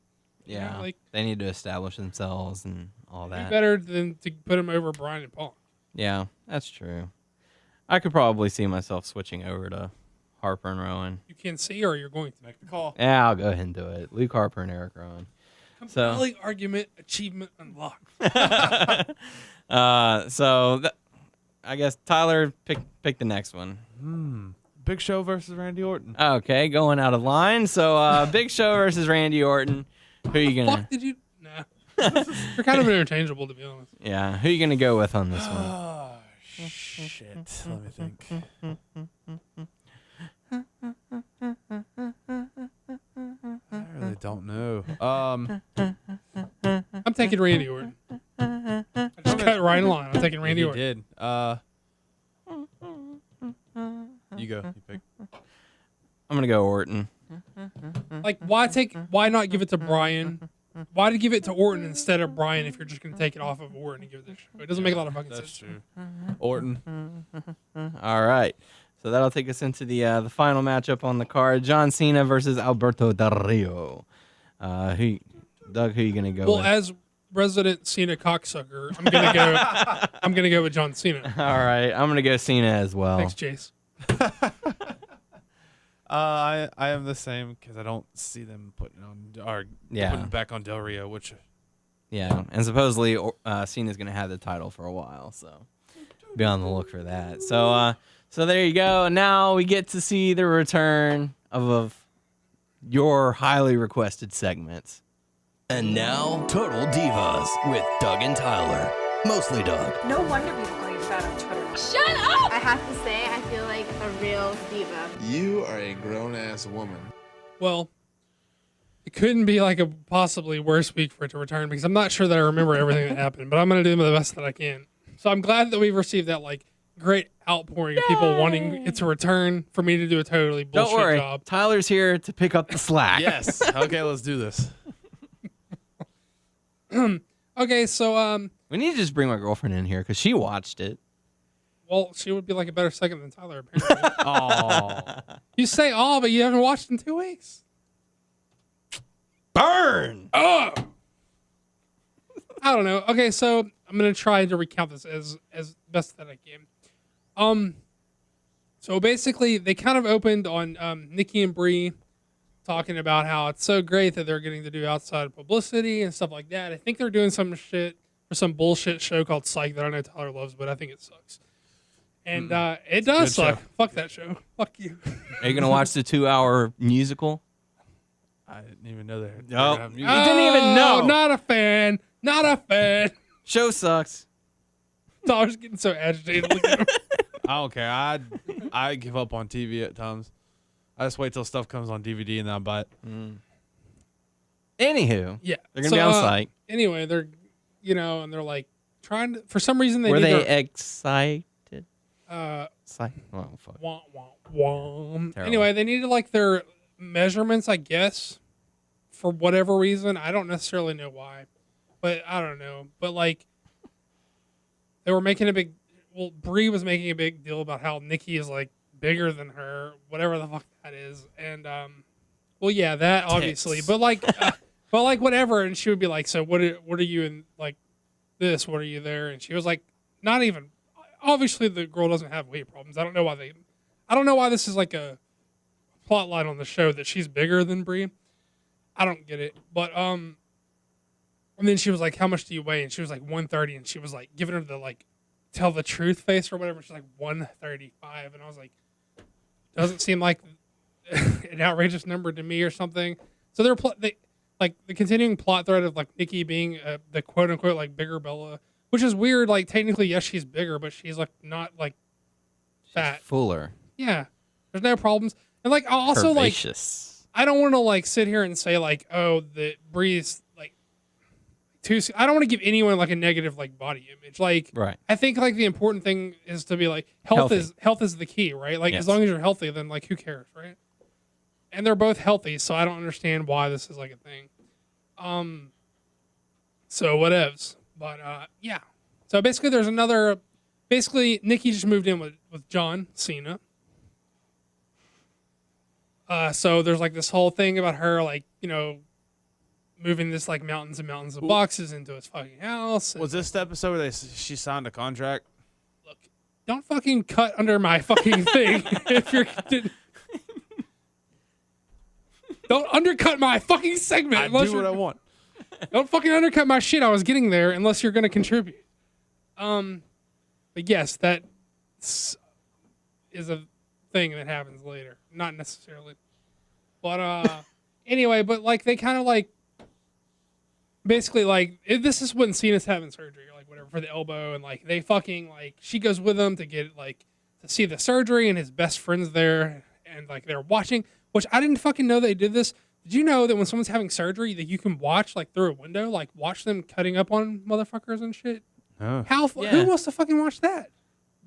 Yeah, you know, like they need to establish themselves and all it'd that. be better than to put them over Bryan and Punk. Yeah, that's true. I could probably see myself switching over to Harper and Rowan. You can't see, or you're going to Make the call. Yeah, I'll go ahead and do it. Luke Harper and Eric Rowan. compelling argument, achievement unlocked. I guess Tyler pick the next one. Big Show versus Randy Orton. Okay, going out of line. So Big Show versus Randy Orton. Who are you gonna? Fuck did you? Nah. You're kind of interchangeable, to be honest. Yeah, who are you gonna go with on this one? Oh, shit. Let me think. I really don't know. I'm taking Randy Orton. I just cut right in line. I'm taking Randy You Orton. did. You go. You pick. I'm gonna go Orton. Like, why not give it to Bryan? Why to give it to Orton instead of Bryan if you're just going to take it off of Orton and give it to Show? It doesn't make a lot of fucking That's sense. true. Orton. All right. So that'll take us into the final matchup on the card: John Cena versus Alberto Del Rio. Doug, who you gonna go Well, with? as resident Cena cocksucker, I'm gonna go with John Cena. All right, I'm gonna go Cena as well. Thanks, Chase. I am the same because I don't see them putting back on Del Rio, which Yeah, and supposedly Cena's gonna have the title for a while, so be on the look for that. So there you go. Now we get to see the return of your highly requested segments. And now, Total Divas with Doug and Tyler. Mostly Doug. No wonder we call you fat on Twitter. Shut up! I have to say, I feel like a real diva. You are a grown-ass woman. Well, it couldn't be like a possibly worse week for it to return because I'm not sure that I remember everything that happened, but I'm gonna do the best that I can. So I'm glad that we've received that like great outpouring of people wanting it to return for me to do a totally bullshit Don't worry, job. Tyler's here to pick up the slack. Yes. Okay, let's do this. Okay, so We need to just bring my girlfriend in here because she watched it. well, she would be like a better second than Tyler apparently. Oh. You say all, but you haven't watched in 2 weeks. Burn! Oh, I don't know. Okay, so I'm gonna try to recount this as best that I can. So basically, they kind of opened on Nikki and Brie talking about how it's so great that they're getting to do outside publicity and stuff like that. I think they're doing some shit for some bullshit show called Psych that I know Tyler loves, but I think it sucks. And it does good suck. show. Fuck that show. Fuck you. Are you gonna watch the 2-hour musical? I didn't even know that. Nope. Have You music. didn't even know. Not a fan. Not a fan. Show sucks. Tyler's getting so agitated. Look at him. I don't care. I give up on TV at times. I just wait till stuff comes on DVD and then I buy it. Anywho, Yeah. they're gonna be on site. Anyway, they're, and they're like trying to, for some reason they Were need they their, excited? uh, Oh, fuck. wah, wah, wah. Terrible. Anyway, they needed like their measurements, I guess, for whatever reason. I don't necessarily know why, but I don't know. But like, they were making Brie was making a big deal about how Nikki is like bigger than her, whatever the fuck that is. And, well, yeah, that obviously, Tits. but like, whatever. And she would be like, so what are you in like this? What are you there? And she was like, not even, obviously the girl doesn't have weight problems. I don't know why this is like a plot line on the show that she's bigger than Brie. I don't get it. But, and then she was like, how much do you weigh? And she was like 130. And she was like giving her the like, tell the truth face or whatever. She's like 135. And I was like, doesn't seem like an outrageous number to me or something. So they like the continuing plot thread of like Nikki being the quote unquote like bigger Bella, which is weird. Like technically, yes, she's bigger, but she's like not like fat. Fuller. Yeah, there's no problems. And like also like Curvaceous. I don't want to like sit here and say like, oh, the Bree's like too. I don't want to give anyone like a negative like body image. Like, Right. I think like the important thing is to be like health is the key, right? Like Yes. as long as you're healthy, then like who cares, right? And they're both healthy, so I don't understand why this is like a thing. So whatevs. But yeah. So basically, Nikki just moved in with John Cena. So there's like this whole thing about her like, moving this like mountains and mountains of boxes into his fucking house. Was this the episode where she signed a contract? Look, don't fucking cut under my fucking thing if you're. Don't undercut my fucking segment. I unless do what you're- I want. Don't fucking undercut my shit. I was getting there unless you're going to contribute. But yes, that is a thing that happens later. Not necessarily. But anyway, but like they kind of like basically like this is when Cena's having surgery or like whatever for the elbow, and like they fucking like she goes with him to get like to see the surgery, and his best friend's there, and like they're watching, which I didn't fucking know they did this. Did you know that when someone's having surgery that you can watch like through a window, like watch them cutting up on motherfuckers and shit? Oh. Yeah. Who wants to fucking watch that?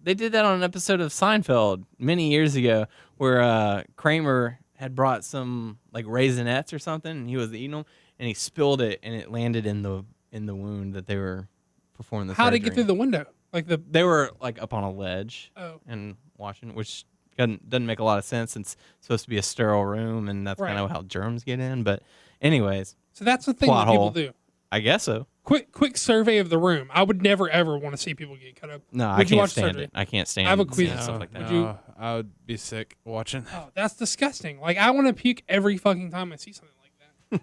They did that on an episode of Seinfeld many years ago where Kramer had brought some like raisinets or something, and he was eating them, and he spilled it, and it landed in the wound that they were performing the How surgery. to get through the window? Like the They were like up on a ledge oh and watching, which doesn't make a lot of sense since it's supposed to be a sterile room, and that's kind Right. of how germs get in. But anyways, so that's the thing Plot that people hole. do. I guess so. Quick survey of the room. I would never ever want to see people get cut up. No, I Would you can't watch stand surgery? it. I can't stand I have a quiz. seeing stuff like that. Would you- No, I would be sick watching. Oh, that's disgusting. Like I want to puke every fucking time I see something like that.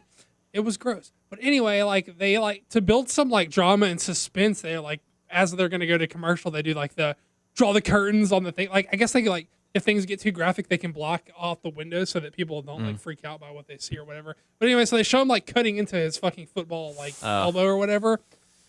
It was gross. But anyway, like they like to build some like drama and suspense. They're like as they're gonna go to commercial, they do like the draw the curtains on the thing. Like I guess they like if things get too graphic, they can block off the windows so that people don't like freak out by what they see or whatever. But anyway, so they show him like cutting into his fucking football like elbow or whatever,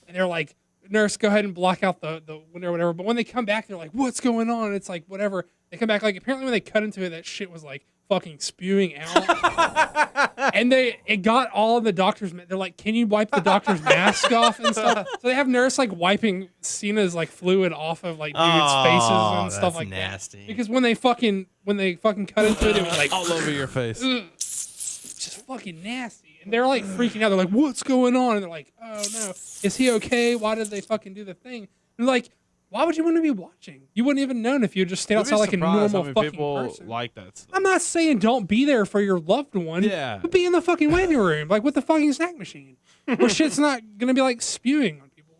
and they're like, "Nurse, go ahead and block out the window or whatever." But when they come back, they're like, "What's going on?" And it's like whatever. They come back like apparently when they cut into it, that shit was like fucking spewing out. And it got all of the doctors. They're like, can you wipe the doctor's mask off and stuff? So they have nurse like wiping Cena's like fluid off of like dudes' faces and stuff like nasty. that. Because when they fucking cut into it, it was like all over your face. Just fucking nasty. And they're like freaking out. They're like, what's going on? And they're like, oh no, is he okay? Why did they fucking do the thing? And like, why would you want to be watching? You wouldn't even known if you just stayed outside like a normal fucking people person. like that stuff. I'm not saying don't be there for your loved one. Yeah. But be in the fucking waiting room, like with the fucking snack machine. Where shit's not gonna be like spewing on people.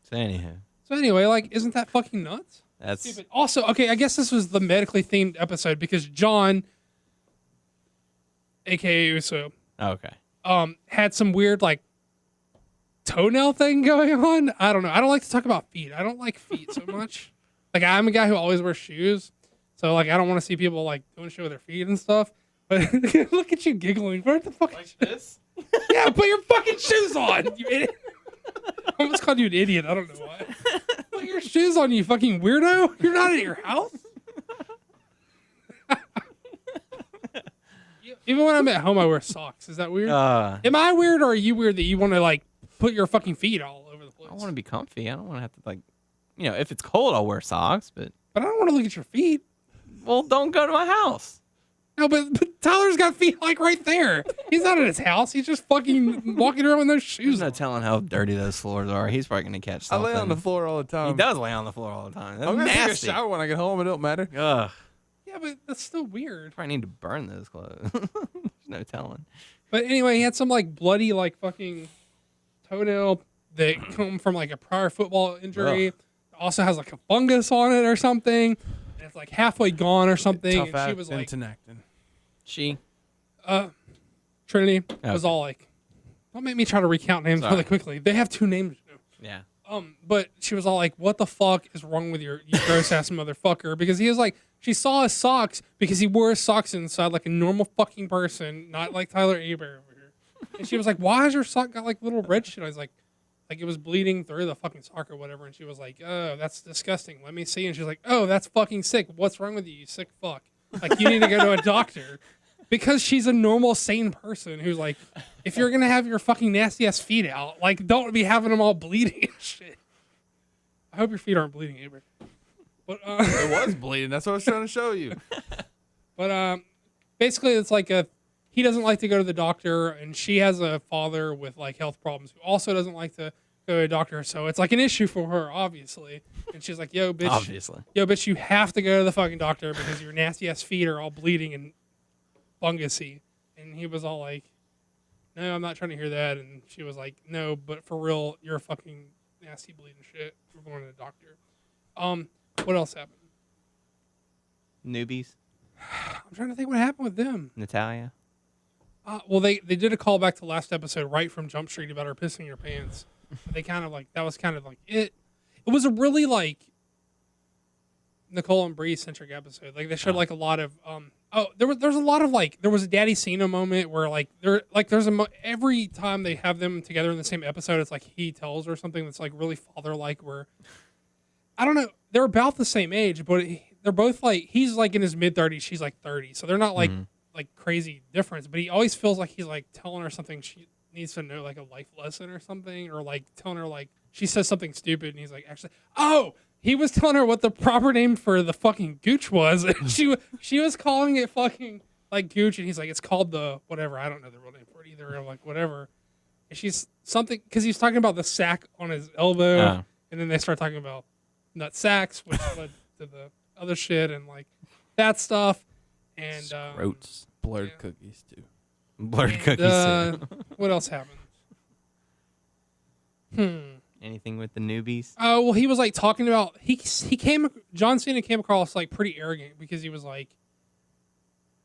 So anyhow. So anyway, like, isn't that fucking nuts? That's Stupid. Also, okay, I guess this was the medically themed episode because John, aka Uso, okay. had some weird like toenail thing going on. I don't know. I don't like to talk about feet. I don't like feet so much. Like, I'm a guy who always wears shoes, so like I don't want to see people like doing shit with their feet and stuff. But look at you giggling. Where the fuck? Like this? Yeah, put your fucking shoes on. You idiot. I almost called you an idiot. I don't know why. Put your shoes on, you fucking weirdo. You're not at your house. Even when I'm at home, I wear socks. Is that weird? Am I weird, or are you weird that you want to like put your fucking feet all over the place? I want to be comfy. I don't want to have to like, if it's cold, I'll wear socks. But I don't want to look at your feet. well, don't go to my house. No, but Tyler's got feet like right there. He's not at his house. He's just fucking walking around with those shoes. He's not telling how dirty those floors are. He's probably gonna catch I something. lay on the floor all the time. He does lay on the floor all the time. That's I'm gonna nasty. take a shower when I get home. It don't matter. Ugh. Yeah, but that's still weird. Probably need to burn those clothes. There's no telling. But anyway, he had some like bloody like fucking toenail that come from like a prior football injury. Ugh. Also has like a fungus on it or something. And it's like halfway gone or something. Tough And she was like, acting. She. Trinity was Okay. all like, don't make me try to recount names Sorry. really quickly. They have two names. Yeah. But she was all like, what the fuck is wrong with you gross ass motherfucker? Because he was like, she saw his socks because he wore his socks inside like a normal fucking person, not like Tyler Aber over here. And she was like, why has your sock got like little red shit? I was like it was bleeding through the fucking sock or whatever. And she was like, oh, that's disgusting. Let me see. And she's like, oh, that's fucking sick. What's wrong with you, you sick fuck? Like, you need to go to a doctor. Because she's a normal, sane person who's like, if you're gonna have your fucking nasty ass feet out, like, don't be having them all bleeding and shit. I hope your feet aren't bleeding, Aber. But It was bleeding. That's what I was trying to show you. but basically, it's like he doesn't like to go to the doctor, and she has a father with like health problems who also doesn't like to go to a doctor. So it's like an issue for her, obviously. And she's like, yo, bitch, Obviously. you have to go to the fucking doctor because your nasty ass feet are all bleeding and fungusy. And he was all like, no, I'm not trying to hear that. And she was like, no, but for real, you're a fucking nasty bleeding shit. We're going to the doctor. What else happened? Newbies. I'm trying to think what happened with them. Natalia. Well, they did a callback to last episode right from Jump Street about her pissing your pants. They kind of like, that was kind of like it. It was a really like Nicole and Bree centric episode. Like they showed like a lot of there's a lot of like, there was a Daddy Cena moment where like every time they have them together in the same episode, it's like he tells her something that's like really father like, where I don't know, they're about the same age, but they're both like, he's like in his mid 30s, she's like 30, so they're not like like crazy difference, but he always feels like he's like telling her something she needs to know, like a life lesson or something, or like telling her like she says something stupid and he's like, actually, oh, he was telling her what the proper name for the fucking gooch was, and she was calling it fucking like gooch, and he's like, it's called the whatever, I don't know the real name for it either, or like whatever, and she's something, because he's talking about the sack on his elbow, and then they start talking about nut sacks, which led to the other shit and like that stuff. And Groats. Blurred cookies too. Blurred cookies. too. What else happened? Anything with the newbies? Oh, well, he was like talking about John Cena came across like pretty arrogant because he was like,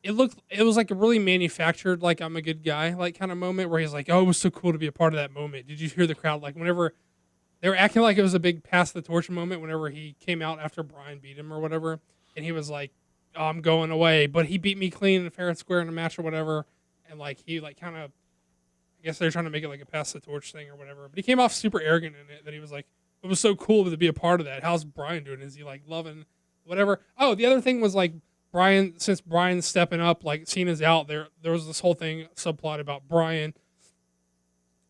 it was like a really manufactured, like, I'm a good guy, like, kind of moment where he's like, oh, it was so cool to be a part of that moment. Did you hear the crowd? Like, whenever they were acting like it was a big pass the torch moment whenever he came out after Bryan beat him or whatever, and he was like, oh, I'm going away, but he beat me clean and fair and square in a match or whatever, and like he like kind of, I guess they're trying to make it like a pass the torch thing or whatever, but he came off super arrogant in it, that he was like, it was so cool to be a part of that. How's Bryan doing? Is he like loving whatever? Oh, the other thing was like since Brian's stepping up, like Cena's out there was this whole thing subplot about Brian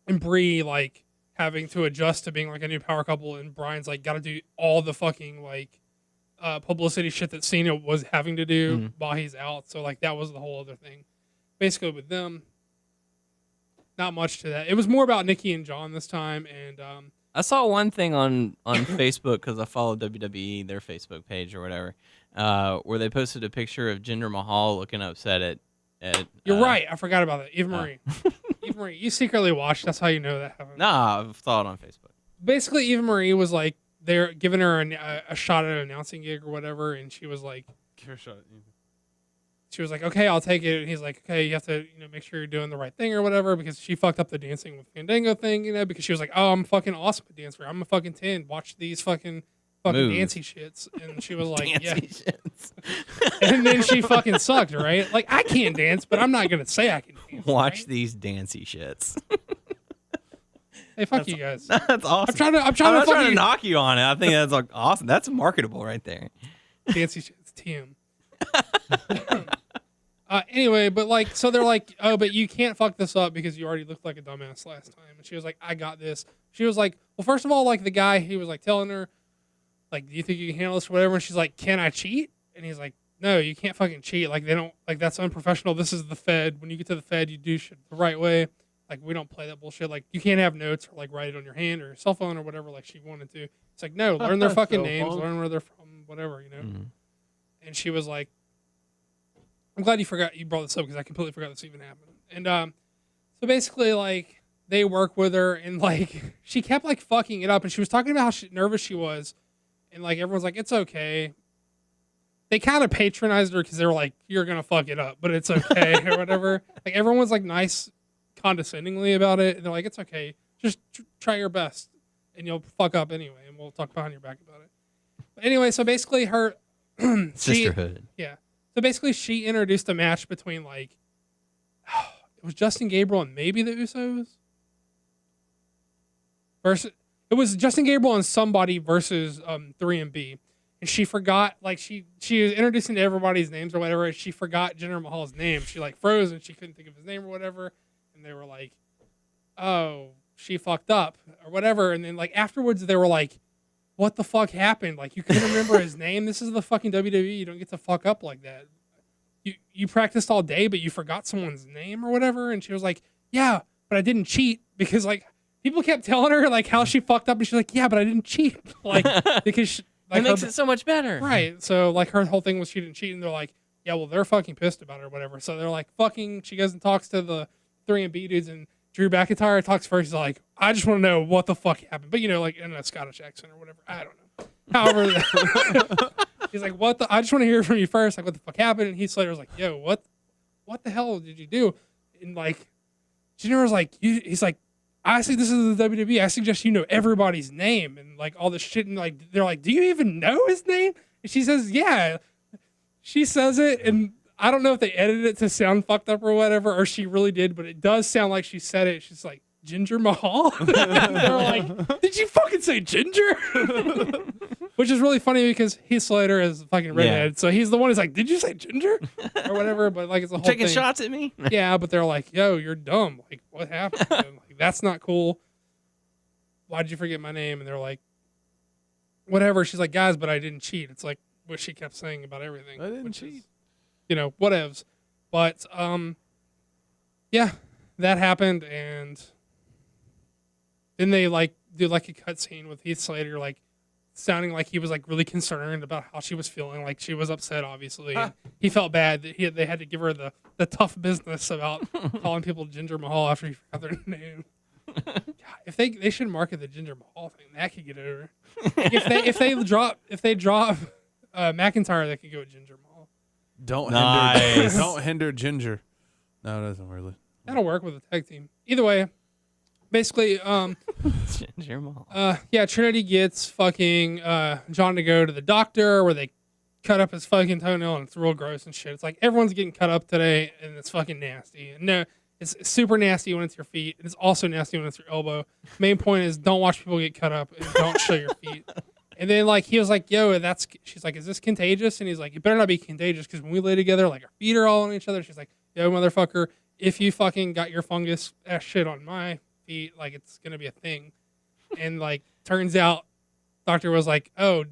and Brie like having to adjust to being like a new power couple, and Brian's like got to do all the fucking like publicity shit that Cena was having to do while he's out. So like that was the whole other thing. Basically with them, not much to that. It was more about Nikki and John this time, and I saw one thing on Facebook because I follow WWE, their Facebook page or whatever, where they posted a picture of Jinder Mahal looking upset at you're right. I forgot about that. Eva Marie. Eva Marie, you secretly watched. That's how you know that happened. Nah, I saw it on Facebook. Basically, Eva Marie was like, they're giving her a shot at an announcing gig or whatever, and she was like, Give her a shot. she was like, okay, I'll take it. And he's like, okay, you have to, make sure you're doing the right thing or whatever, because she fucked up the dancing with Fandango thing, because she was like, oh, I'm fucking awesome at dancer. I'm a fucking 10. Watch these fucking Moves. dancey shits. And she was like, yeah. Dancey shits. And then she fucking sucked, right? Like, I can't dance, but I'm not going to say I can dance. Watch right? these dancey shits. Hey, fuck you guys. That's awesome. I'm not trying trying to to knock you on it. I think that's like awesome. That's marketable right there. Dancey shits, TM. Anyway, but like, so they're like, oh, but you can't fuck this up because you already looked like a dumbass last time. And she was like, I got this. She was like, well, first of all, like the guy, he was like telling her, like, do you think you can handle this or whatever? And she's like, can I cheat? And he's like, no, you can't fucking cheat. Like, they don't, like, that's unprofessional. This is the Fed. When you get to the Fed, you do shit the right way. Like, we don't play that bullshit. Like, you can't have notes or like write it on your hand or your cell phone or whatever, like she wanted to. It's like, no, learn their fucking names, learn where they're from, whatever, Mm-hmm. And she was like, I'm glad you brought this up because I completely forgot this even happened. And so basically, like, they work with her, and like she kept like fucking it up, and she was talking about how nervous she was, and like everyone's like, it's okay. They kind of patronized her because they were like, you're gonna fuck it up, but it's okay or whatever. Like everyone was like nice, condescendingly about it, and they're like, it's okay, just try your best, and you'll fuck up anyway, and we'll talk behind your back about it. But anyway, so basically her Sisterhood. yeah. So basically, she introduced a match between like it was Justin Gabriel and maybe the Usos. Versus it was Justin Gabriel and somebody versus 3MB, and she forgot like she was introducing to everybody's names or whatever. And she forgot Jinder Mahal's name. She like froze and she couldn't think of his name or whatever. And they were like, "Oh, she fucked up or whatever." And then like afterwards, they were like, what the fuck happened? Like, you couldn't remember his name? This is the fucking WWE. You don't get to fuck up like that. You practiced all day, but you forgot someone's name or whatever. And she was like, yeah, but I didn't cheat because, like, people kept telling her, like, how she fucked up. And she's like, yeah, but I didn't cheat. Like, because she, like, it makes it so much better. Right. So, like, her whole thing was she didn't cheat. And they're like, yeah, well, they're fucking pissed about it or whatever. So they're like, fucking, she goes and talks to the 3MB dudes, and Drew McIntyre talks first. He's like, I just want to know what the fuck happened. But, like in a Scottish accent or whatever. I don't know. However, he's like, I just want to hear from you first. Like, what the fuck happened? And Heath Slater was like, yo, what the hell did you do? And like, Jinder was like, he's like, honestly, this is the WWE. I suggest you know everybody's name and like all this shit. And like, they're like, do you even know his name? And she says, yeah. She says it, and I don't know if they edited it to sound fucked up or whatever, or she really did, but it does sound like she said it. She's like, Jinder Mahal? They're like, did you fucking say Ginger? Which is really funny because Heath Slater is fucking redhead, so he's the one who's like, did you say Ginger? Or whatever, but like it's a whole Taking thing. shots at me? Yeah, but they're like, yo, you're dumb. Like, what happened? And like, that's not cool. Why did you forget my name? And they're like, whatever. She's like, guys, but I didn't cheat. It's like what she kept saying about everything. I didn't cheat. Whatevs. But yeah, that happened, and then they like do like a cutscene with Heath Slater, like sounding like he was like really concerned about how she was feeling. Like she was upset, obviously. And he felt bad that they had to give her the tough business about calling people Jinder Mahal after he forgot their name. God, if they should market the Jinder Mahal thing, that could get over. Like if they drop McIntyre, they could go with Jinder Mahal. Don't hinder Ginger. No, it doesn't really. That'll work with a tag team. Either way, basically, Jinder Mahal. yeah, Trinity gets fucking John to go to the doctor where they cut up his fucking toenail, and it's real gross and shit. It's like everyone's getting cut up today, and it's fucking nasty. And no, it's super nasty when it's your feet, and it's also nasty when it's your elbow. Main point is don't watch people get cut up and don't show your feet. And then like he was like, "Yo, she's like, is this contagious?" And he's like, "It better not be contagious because when we lay together, like our feet are all on each other." She's like, "Yo, motherfucker, if you fucking got your fungus shit on my feet, like it's gonna be a thing." And like turns out, doctor was like, "Oh,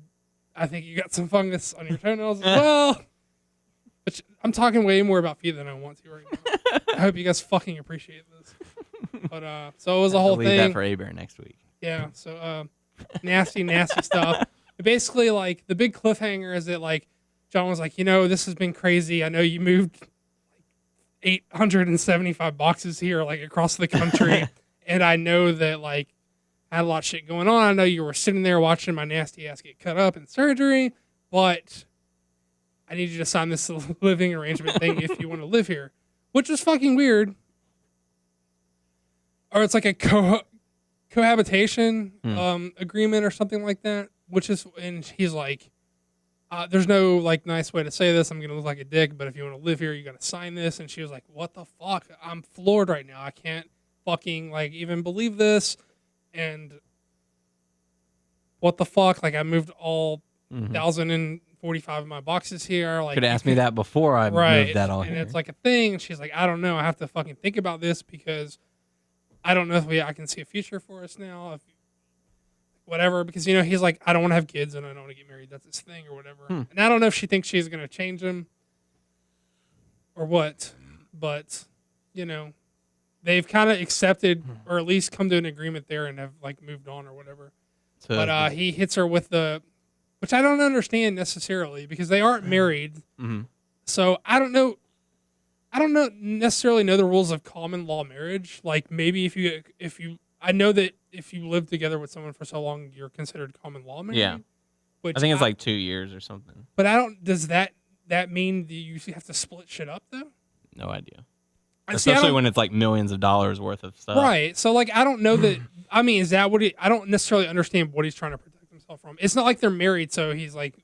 I think you got some fungus on your toenails as well." But I'm talking way more about feet than I want to right now. I hope you guys fucking appreciate this. But so it was a whole Leave thing. that for Aber next week. Yeah. So nasty stuff. Basically, like the big cliffhanger is that like John was like, this has been crazy. I know you moved like 875 boxes here, like across the country, and I know that like I had a lot of shit going on. I know you were sitting there watching my nasty ass get cut up in surgery, but I need you to sign this living arrangement thing if you want to live here, which is fucking weird. Or it's like a cohabitation agreement or something like that, and he's like, there's no like nice way to say this. I'm going to look like a dick, but if you want to live here, you got to sign this. And she was like, what the fuck? I'm floored right now. I can't fucking like even believe this. And what the fuck? Like I moved all 1,045 of my boxes here. Like could have asked me that before I moved that all and here. it's like a thing. And she's like, I don't know. I have to fucking think about this because I don't know if I can see a future for us now. If whatever, because he's like, I don't want to have kids and I don't want to get married. That's his thing or whatever. And I don't know if she thinks she's gonna change him or what, but they've kind of accepted or at least come to an agreement there and have like moved on or whatever. So, but he hits her with which I don't understand necessarily because they aren't married. So I don't know necessarily know the rules of common law marriage. Like maybe I know that if you live together with someone for so long, you're considered common law married. Yeah. I think it's like 2 years or something. But does that mean that you have to split shit up though? No idea. See, Especially when it's like millions of dollars worth of stuff. Right. So like I don't know that I mean, is that what I don't necessarily understand what he's trying to protect himself from. It's not like they're married, so he's like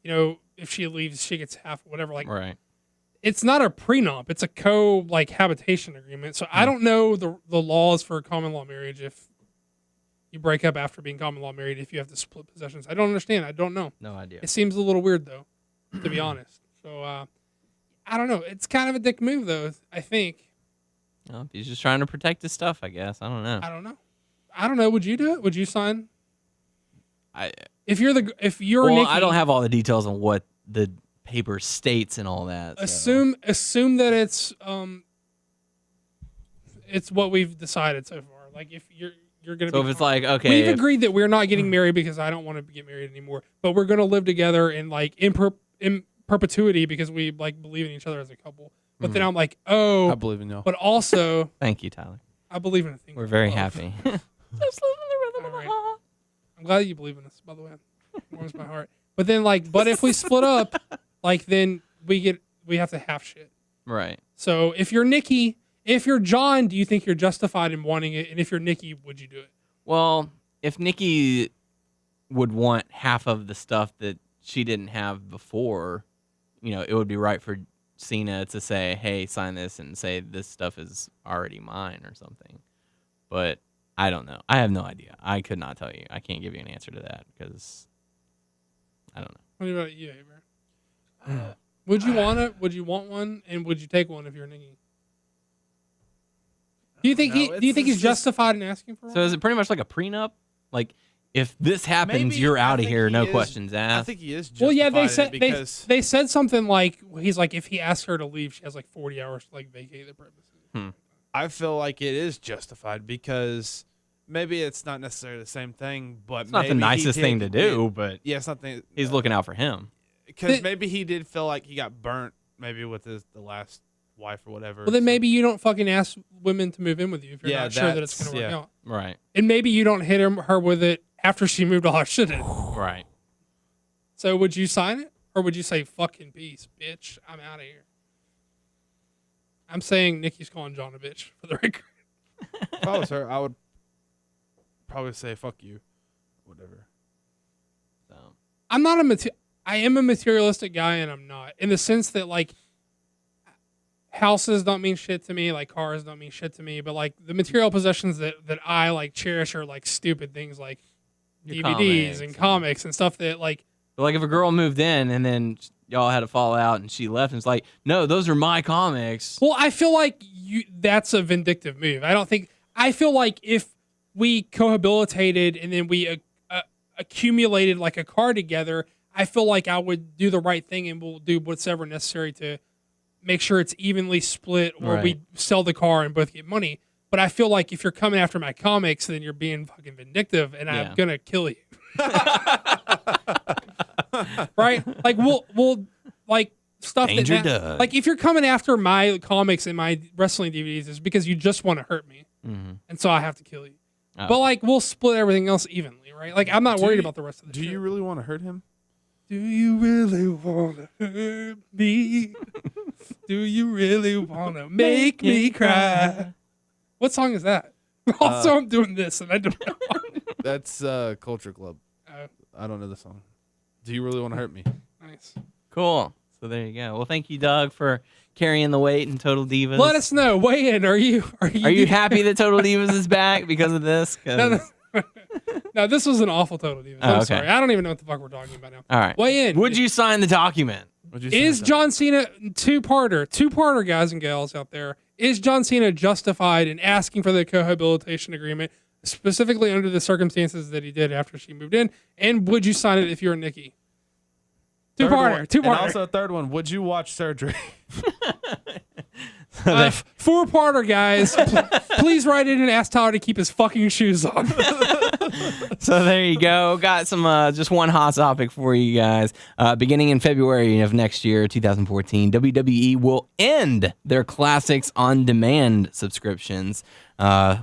if she leaves, she gets half whatever. Like right. It's not a prenup. It's a habitation agreement. So I don't know the laws for common law marriage if you break up after being common law married, if you have to split possessions. I don't understand. I don't know. No idea. It seems a little weird though, to be honest. So I don't know. It's kind of a dick move though, I think. Well, he's just trying to protect his stuff, I guess. I don't know. Would you do it? Would you sign? If you're Nikki, I don't have all the details on what the paper states and all that. Assume that it's what we've decided so far. Like if you're gonna. So if it's like okay, we've agreed that we're not getting married because I don't want to get married anymore, but we're gonna live together in like in perpetuity because we like believe in each other as a couple. But then I'm like, I believe in y'all. But also, thank you, Tyler. I believe in a thing. We're very happy. Just living the rhythm of the heart. I'm glad that you believe in this, by the way. It warms my heart. But then but if we split up, then we have to half shit. Right. So if you're Nikki, if you're John, do you think you're justified in wanting it? And if you're Nikki, would you do it? Well, if Nikki would want half of the stuff that she didn't have before, it would be right for Cena to say, hey, sign this and say this stuff is already mine or something. But I don't know. I have no idea. I could not tell you. I can't give you an answer to that because I don't know. What about you, Abraham? Would you want it? Would you want one? And would you take one if you're Nikki? Do you think he's justified in asking for one? So is it pretty much like a prenup? Like if this happens, you're out of here, no questions asked. I think he is justified. Well, yeah, they said because they said something like he's like if he asks her to leave, she has like 40 hours to like vacate the premises. I feel like it is justified because maybe it's not necessarily the same thing, but it's not the nicest thing to do. But yeah, it's not the, he's looking out for him because maybe he did feel like he got burnt, maybe with the last wife or whatever. Well, then maybe you don't fucking ask women to move in with you if you're not sure that it's going to work out. Right. And maybe you don't hit her with it after she moved all her shit in. Right. So would you sign it? Or would you say, fucking peace, bitch, I'm out of here? I'm saying Nikki's calling John a bitch for the record. If I was her, I would probably say, fuck you. Whatever. So I am a materialistic guy and I'm not. In the sense that, like, houses don't mean shit to me, like cars don't mean shit to me, but like the material possessions that I like cherish are like stupid things like Your DVDs and comics and stuff that like. But like if a girl moved in and then y'all had to fall out and she left and it's like, no, those are my comics. Well, I feel like that's a vindictive move. I feel like if we cohabilitated and then we accumulated like a car together, I feel like I would do the right thing and we'll do whatever necessary to make sure it's evenly split, or we sell the car and both get money. But I feel like if you're coming after my comics, then you're being fucking vindictive and I'm gonna kill you. Right? Like we'll like stuff Danger that Doug. like if you're coming after my comics and my wrestling DVDs, it's because you just want to hurt me, and so I have to kill you. Oh. But like we'll split everything else evenly, right? Like I'm not worried about the rest of the Do shit. you really want to hurt him? Do you really want to hurt me? Do you really want to make me cry? What song is that? Also, I'm doing this, and I don't know. That's Culture Club. I don't know the song. Do you really want to hurt me? Nice. Cool. So there you go. Well, thank you, Doug, for carrying the weight in Total Divas. Let us know. Weigh in. Are you happy that Total Divas is back because of this? No, this was an awful Total Divas. I'm sorry. I don't even know what the fuck we're talking about now. All right. Weigh in. Would you sign the document? Is John Cena two-parter guys and gals out there? Is John Cena justified in asking for the cohabilitation agreement, specifically under the circumstances that he did after she moved in? And would you sign it if you're Nikki? Two-parter. And also a third one. Would you watch Surgery? Four-parter, guys. Please write in and ask Tyler to keep his fucking shoes on. So there you go. Got some just one hot topic for you guys. Beginning in February of next year, 2014, WWE will end their Classics on Demand subscriptions,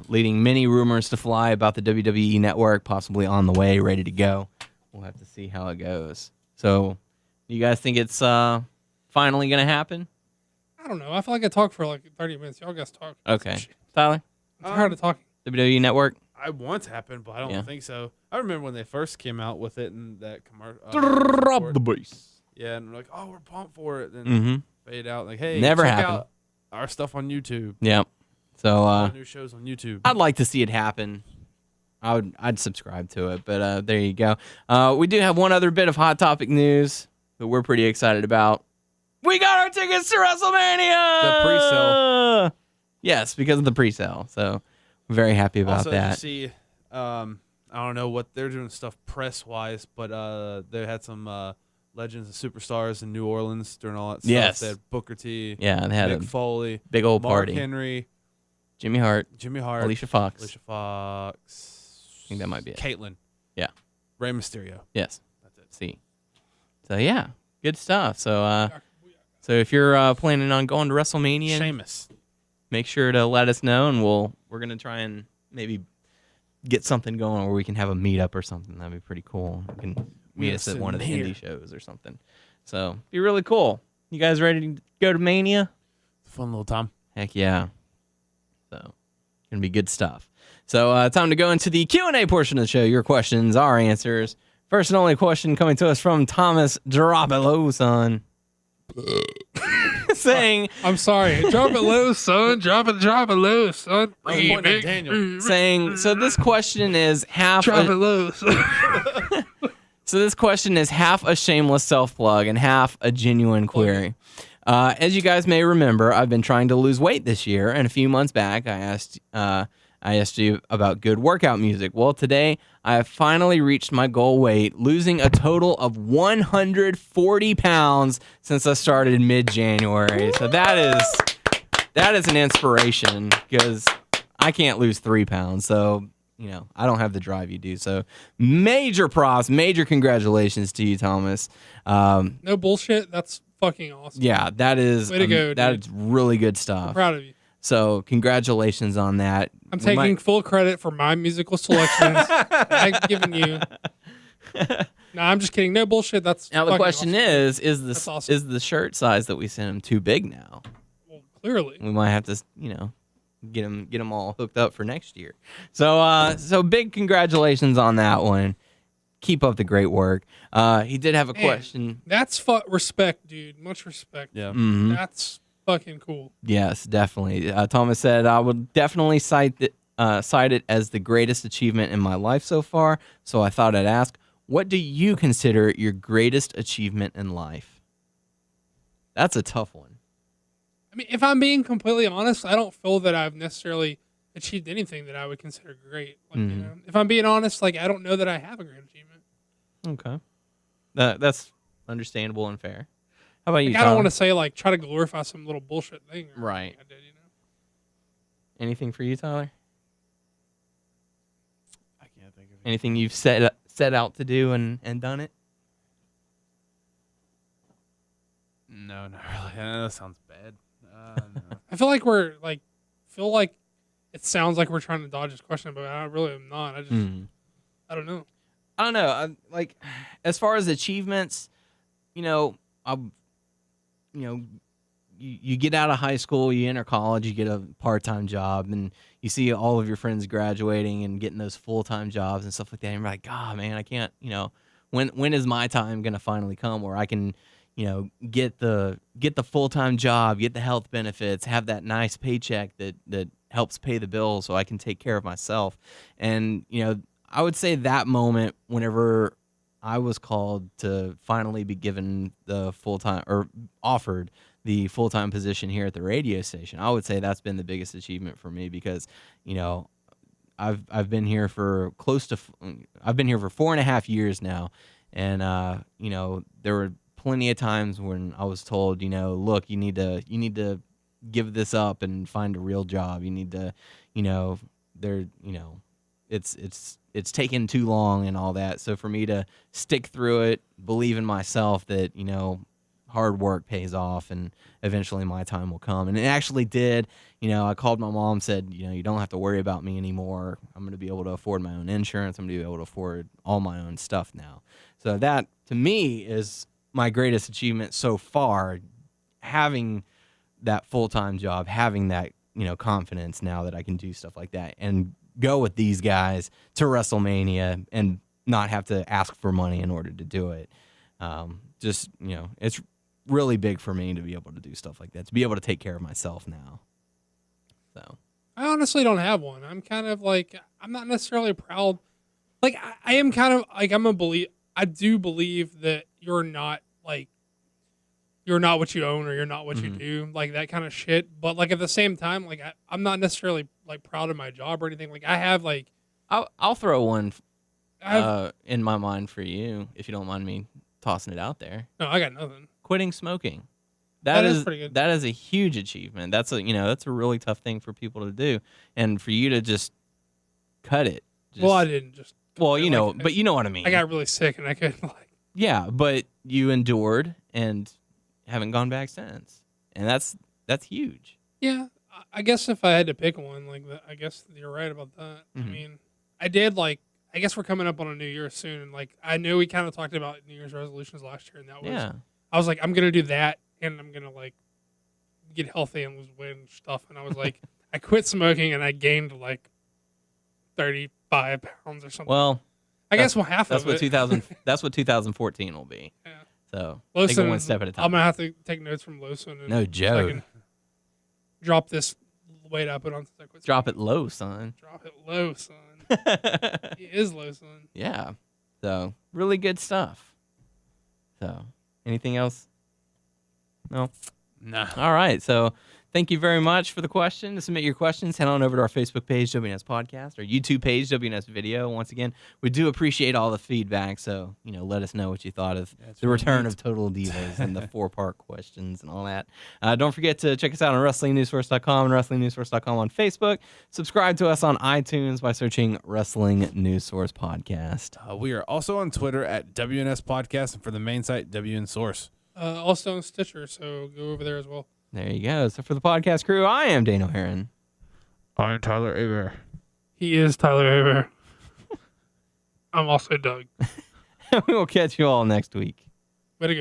leading many rumors to fly about the WWE network possibly on the way, ready to go. We'll have to see how it goes. So, you guys think it's finally going to happen? I don't know. I feel like I talked for like 30 minutes. Y'all guys talk. Okay. Tyler? I'm tired of talking. WWE network? I want to happen, but I don't think so. I remember when they first came out with it and that commercial. Drop the bass. Yeah, and we're like, oh, we're pumped for it. Then fade out. Like, hey, Never check happened. out our stuff on YouTube. Yep. So Our new shows on YouTube. I'd like to see it happen. I'd subscribe to it, but there you go. We do have one other bit of hot topic news that we're pretty excited about. We got our tickets to WrestleMania. The pre-sale. Yes, because of the pre-sale. So we're very happy about also, that. Did you see, I don't know what they're doing stuff press-wise, but they had some legends and superstars in New Orleans during all that stuff. Yes. They had Booker T. Yeah, they had Mick a Foley. big old Mark party. Henry. Jimmy Hart. Alicia Fox. I think that might be it. Caitlyn. Yeah. Rey Mysterio. Yes. That's it. See. So yeah, good stuff. So if you're planning on going to WrestleMania, Sheamus. Make sure to let us know, and we're gonna try and maybe get something going where we can have a meetup or something. That'd be pretty cool. You can meet us at one of the indie shows or something. So be really cool. You guys ready to go to Mania? Fun little time. Heck yeah. So gonna be good stuff. So time to go into the Q&A portion of the show. Your questions, our answers. First and only question coming to us from Thomas Drop It Low, son. Saying, I'm sorry. Drop it low, son. Drop it low, son. Daniel. Saying, so this question is half. Drop it low, son. So this question is half a shameless self-plug and half a genuine query. As you guys may remember, I've been trying to lose weight this year, and a few months back, I asked you about good workout music. Well, today, I have finally reached my goal weight, losing a total of 140 pounds since I started mid-January. So that is an inspiration, because I can't lose 3 pounds. So, I don't have the drive you do. So major props, major congratulations to you, Thomas. No bullshit. That's fucking awesome. Yeah, that is Way to go, dude. is really good stuff. I'm proud of you. So congratulations on that. I'm taking full credit for my musical selections. I've given you. No, I'm just kidding. No bullshit. That's now the question awesome. is awesome. is the shirt size that we sent him too big now? Well, clearly. We might have to, get him all hooked up for next year. So big congratulations on that one. Keep up the great work. He did have a question. That's respect, dude. Much respect. Yeah. Mm-hmm. That's fucking cool. Yes, definitely. Thomas said, I would definitely cite cite it as the greatest achievement in my life so far, so I thought I'd ask, what do you consider your greatest achievement in life? That's a tough one. I mean, if I'm being completely honest, I don't feel that I've necessarily achieved anything that I would consider great. Like, you know, if I'm being honest, like I don't know that I have a great achievement. Okay. That's understandable and fair. How about you, Like, I don't Tyler? want to say like try to glorify some little bullshit thing. Or Right. I did, you know? Anything for you, Tyler? I can't think of it. Anything you've set out to do and done it? No, not really. I know that sounds bad. No. I feel like it sounds like we're trying to dodge this question, but I really am not. I just I don't know. I don't know. Like, as far as achievements, you know, you get out of high school, you enter college, you get a part-time job, and you see all of your friends graduating and getting those full-time jobs and stuff like that. And you're like, God, man, I can't. You know, when is my time gonna finally come where I can, you know, get the full-time job, get the health benefits, have that nice paycheck that helps pay the bills so I can take care of myself. And, you know, I would say that moment whenever I was called to finally be given the full-time or offered the full-time position here at the radio station, I would say that's been the biggest achievement for me because, you know, I've been here for I've been here for 4.5 years now. And, you know, there were plenty of times when I was told, you know, look, you need to give this up and find a real job. You need to, you know, it's taken too long and all that. So for me to stick through it, believe in myself that, you know, hard work pays off and eventually my time will come. And it actually did. You know, I called my mom, said, you know, you don't have to worry about me anymore. I'm going to be able to afford my own insurance. I'm going to be able to afford all my own stuff now. So that, to me, is my greatest achievement so far, having that full-time job, having that, you know, confidence now that I can do stuff like that and go with these guys to WrestleMania and not have to ask for money in order to do it. Just, you know, it's really big for me to be able to do stuff like that, to be able to take care of myself now. So I honestly don't have one. I'm kind of like, I'm not necessarily proud. Like, I am kind of like, I do believe that you're not what you own or you're not what you do, like that kind of shit. But like at the same time, like I'm not necessarily like proud of my job or anything. Like I have like, I'll throw one in my mind for you, if you don't mind me tossing it out there. No, I got nothing. Quitting smoking. That is pretty good. That is a huge achievement. That's a really tough thing for people to do, and for you to just cut it. Well, I didn't just. Well, you know, like, but you know what I mean. I got really sick and I couldn't like. Yeah, but you endured and haven't gone back since, and that's huge. Yeah, I guess if I had to pick one, like I guess you're right about that. I mean, I did like. I guess we're coming up on a New Year soon, and like I know we kind of talked about New Year's resolutions last year, and that was I was like, I'm gonna do that, and I'm gonna like get healthy and lose weight and stuff. And I was like, I quit smoking, and I gained like 35 pounds or something. Well, I guess half that's of what it. 2014 will be. Yeah. So Lawson, take it one step at a time. I'm gonna have to take notes from Lawson. And No joke. So I can drop this weight I put on. Since I quit Drop it smoking. low, son. Drop it low, son. He is low, son. Yeah. So really good stuff. So anything else? No. Nah. All right. So thank you very much for the question. To submit your questions, head on over to our Facebook page, WNS Podcast, or YouTube page, WNS Video. Once again, we do appreciate all the feedback. So, you know, let us know what you thought of the return of Total Divas and the 4-part questions and all that. Don't forget to check us out on WrestlingNewsSource.com and WrestlingNewsSource.com on Facebook. Subscribe to us on iTunes by searching Wrestling News Source Podcast. We are also on Twitter at WNS Podcast, and for the main site, WN Source. Also on Stitcher, so go over there as well. There you go. So for the podcast crew, I am Dane O'Haron. I'm Tyler Aber. He is Tyler Aber. I'm also Doug. We will catch you all next week.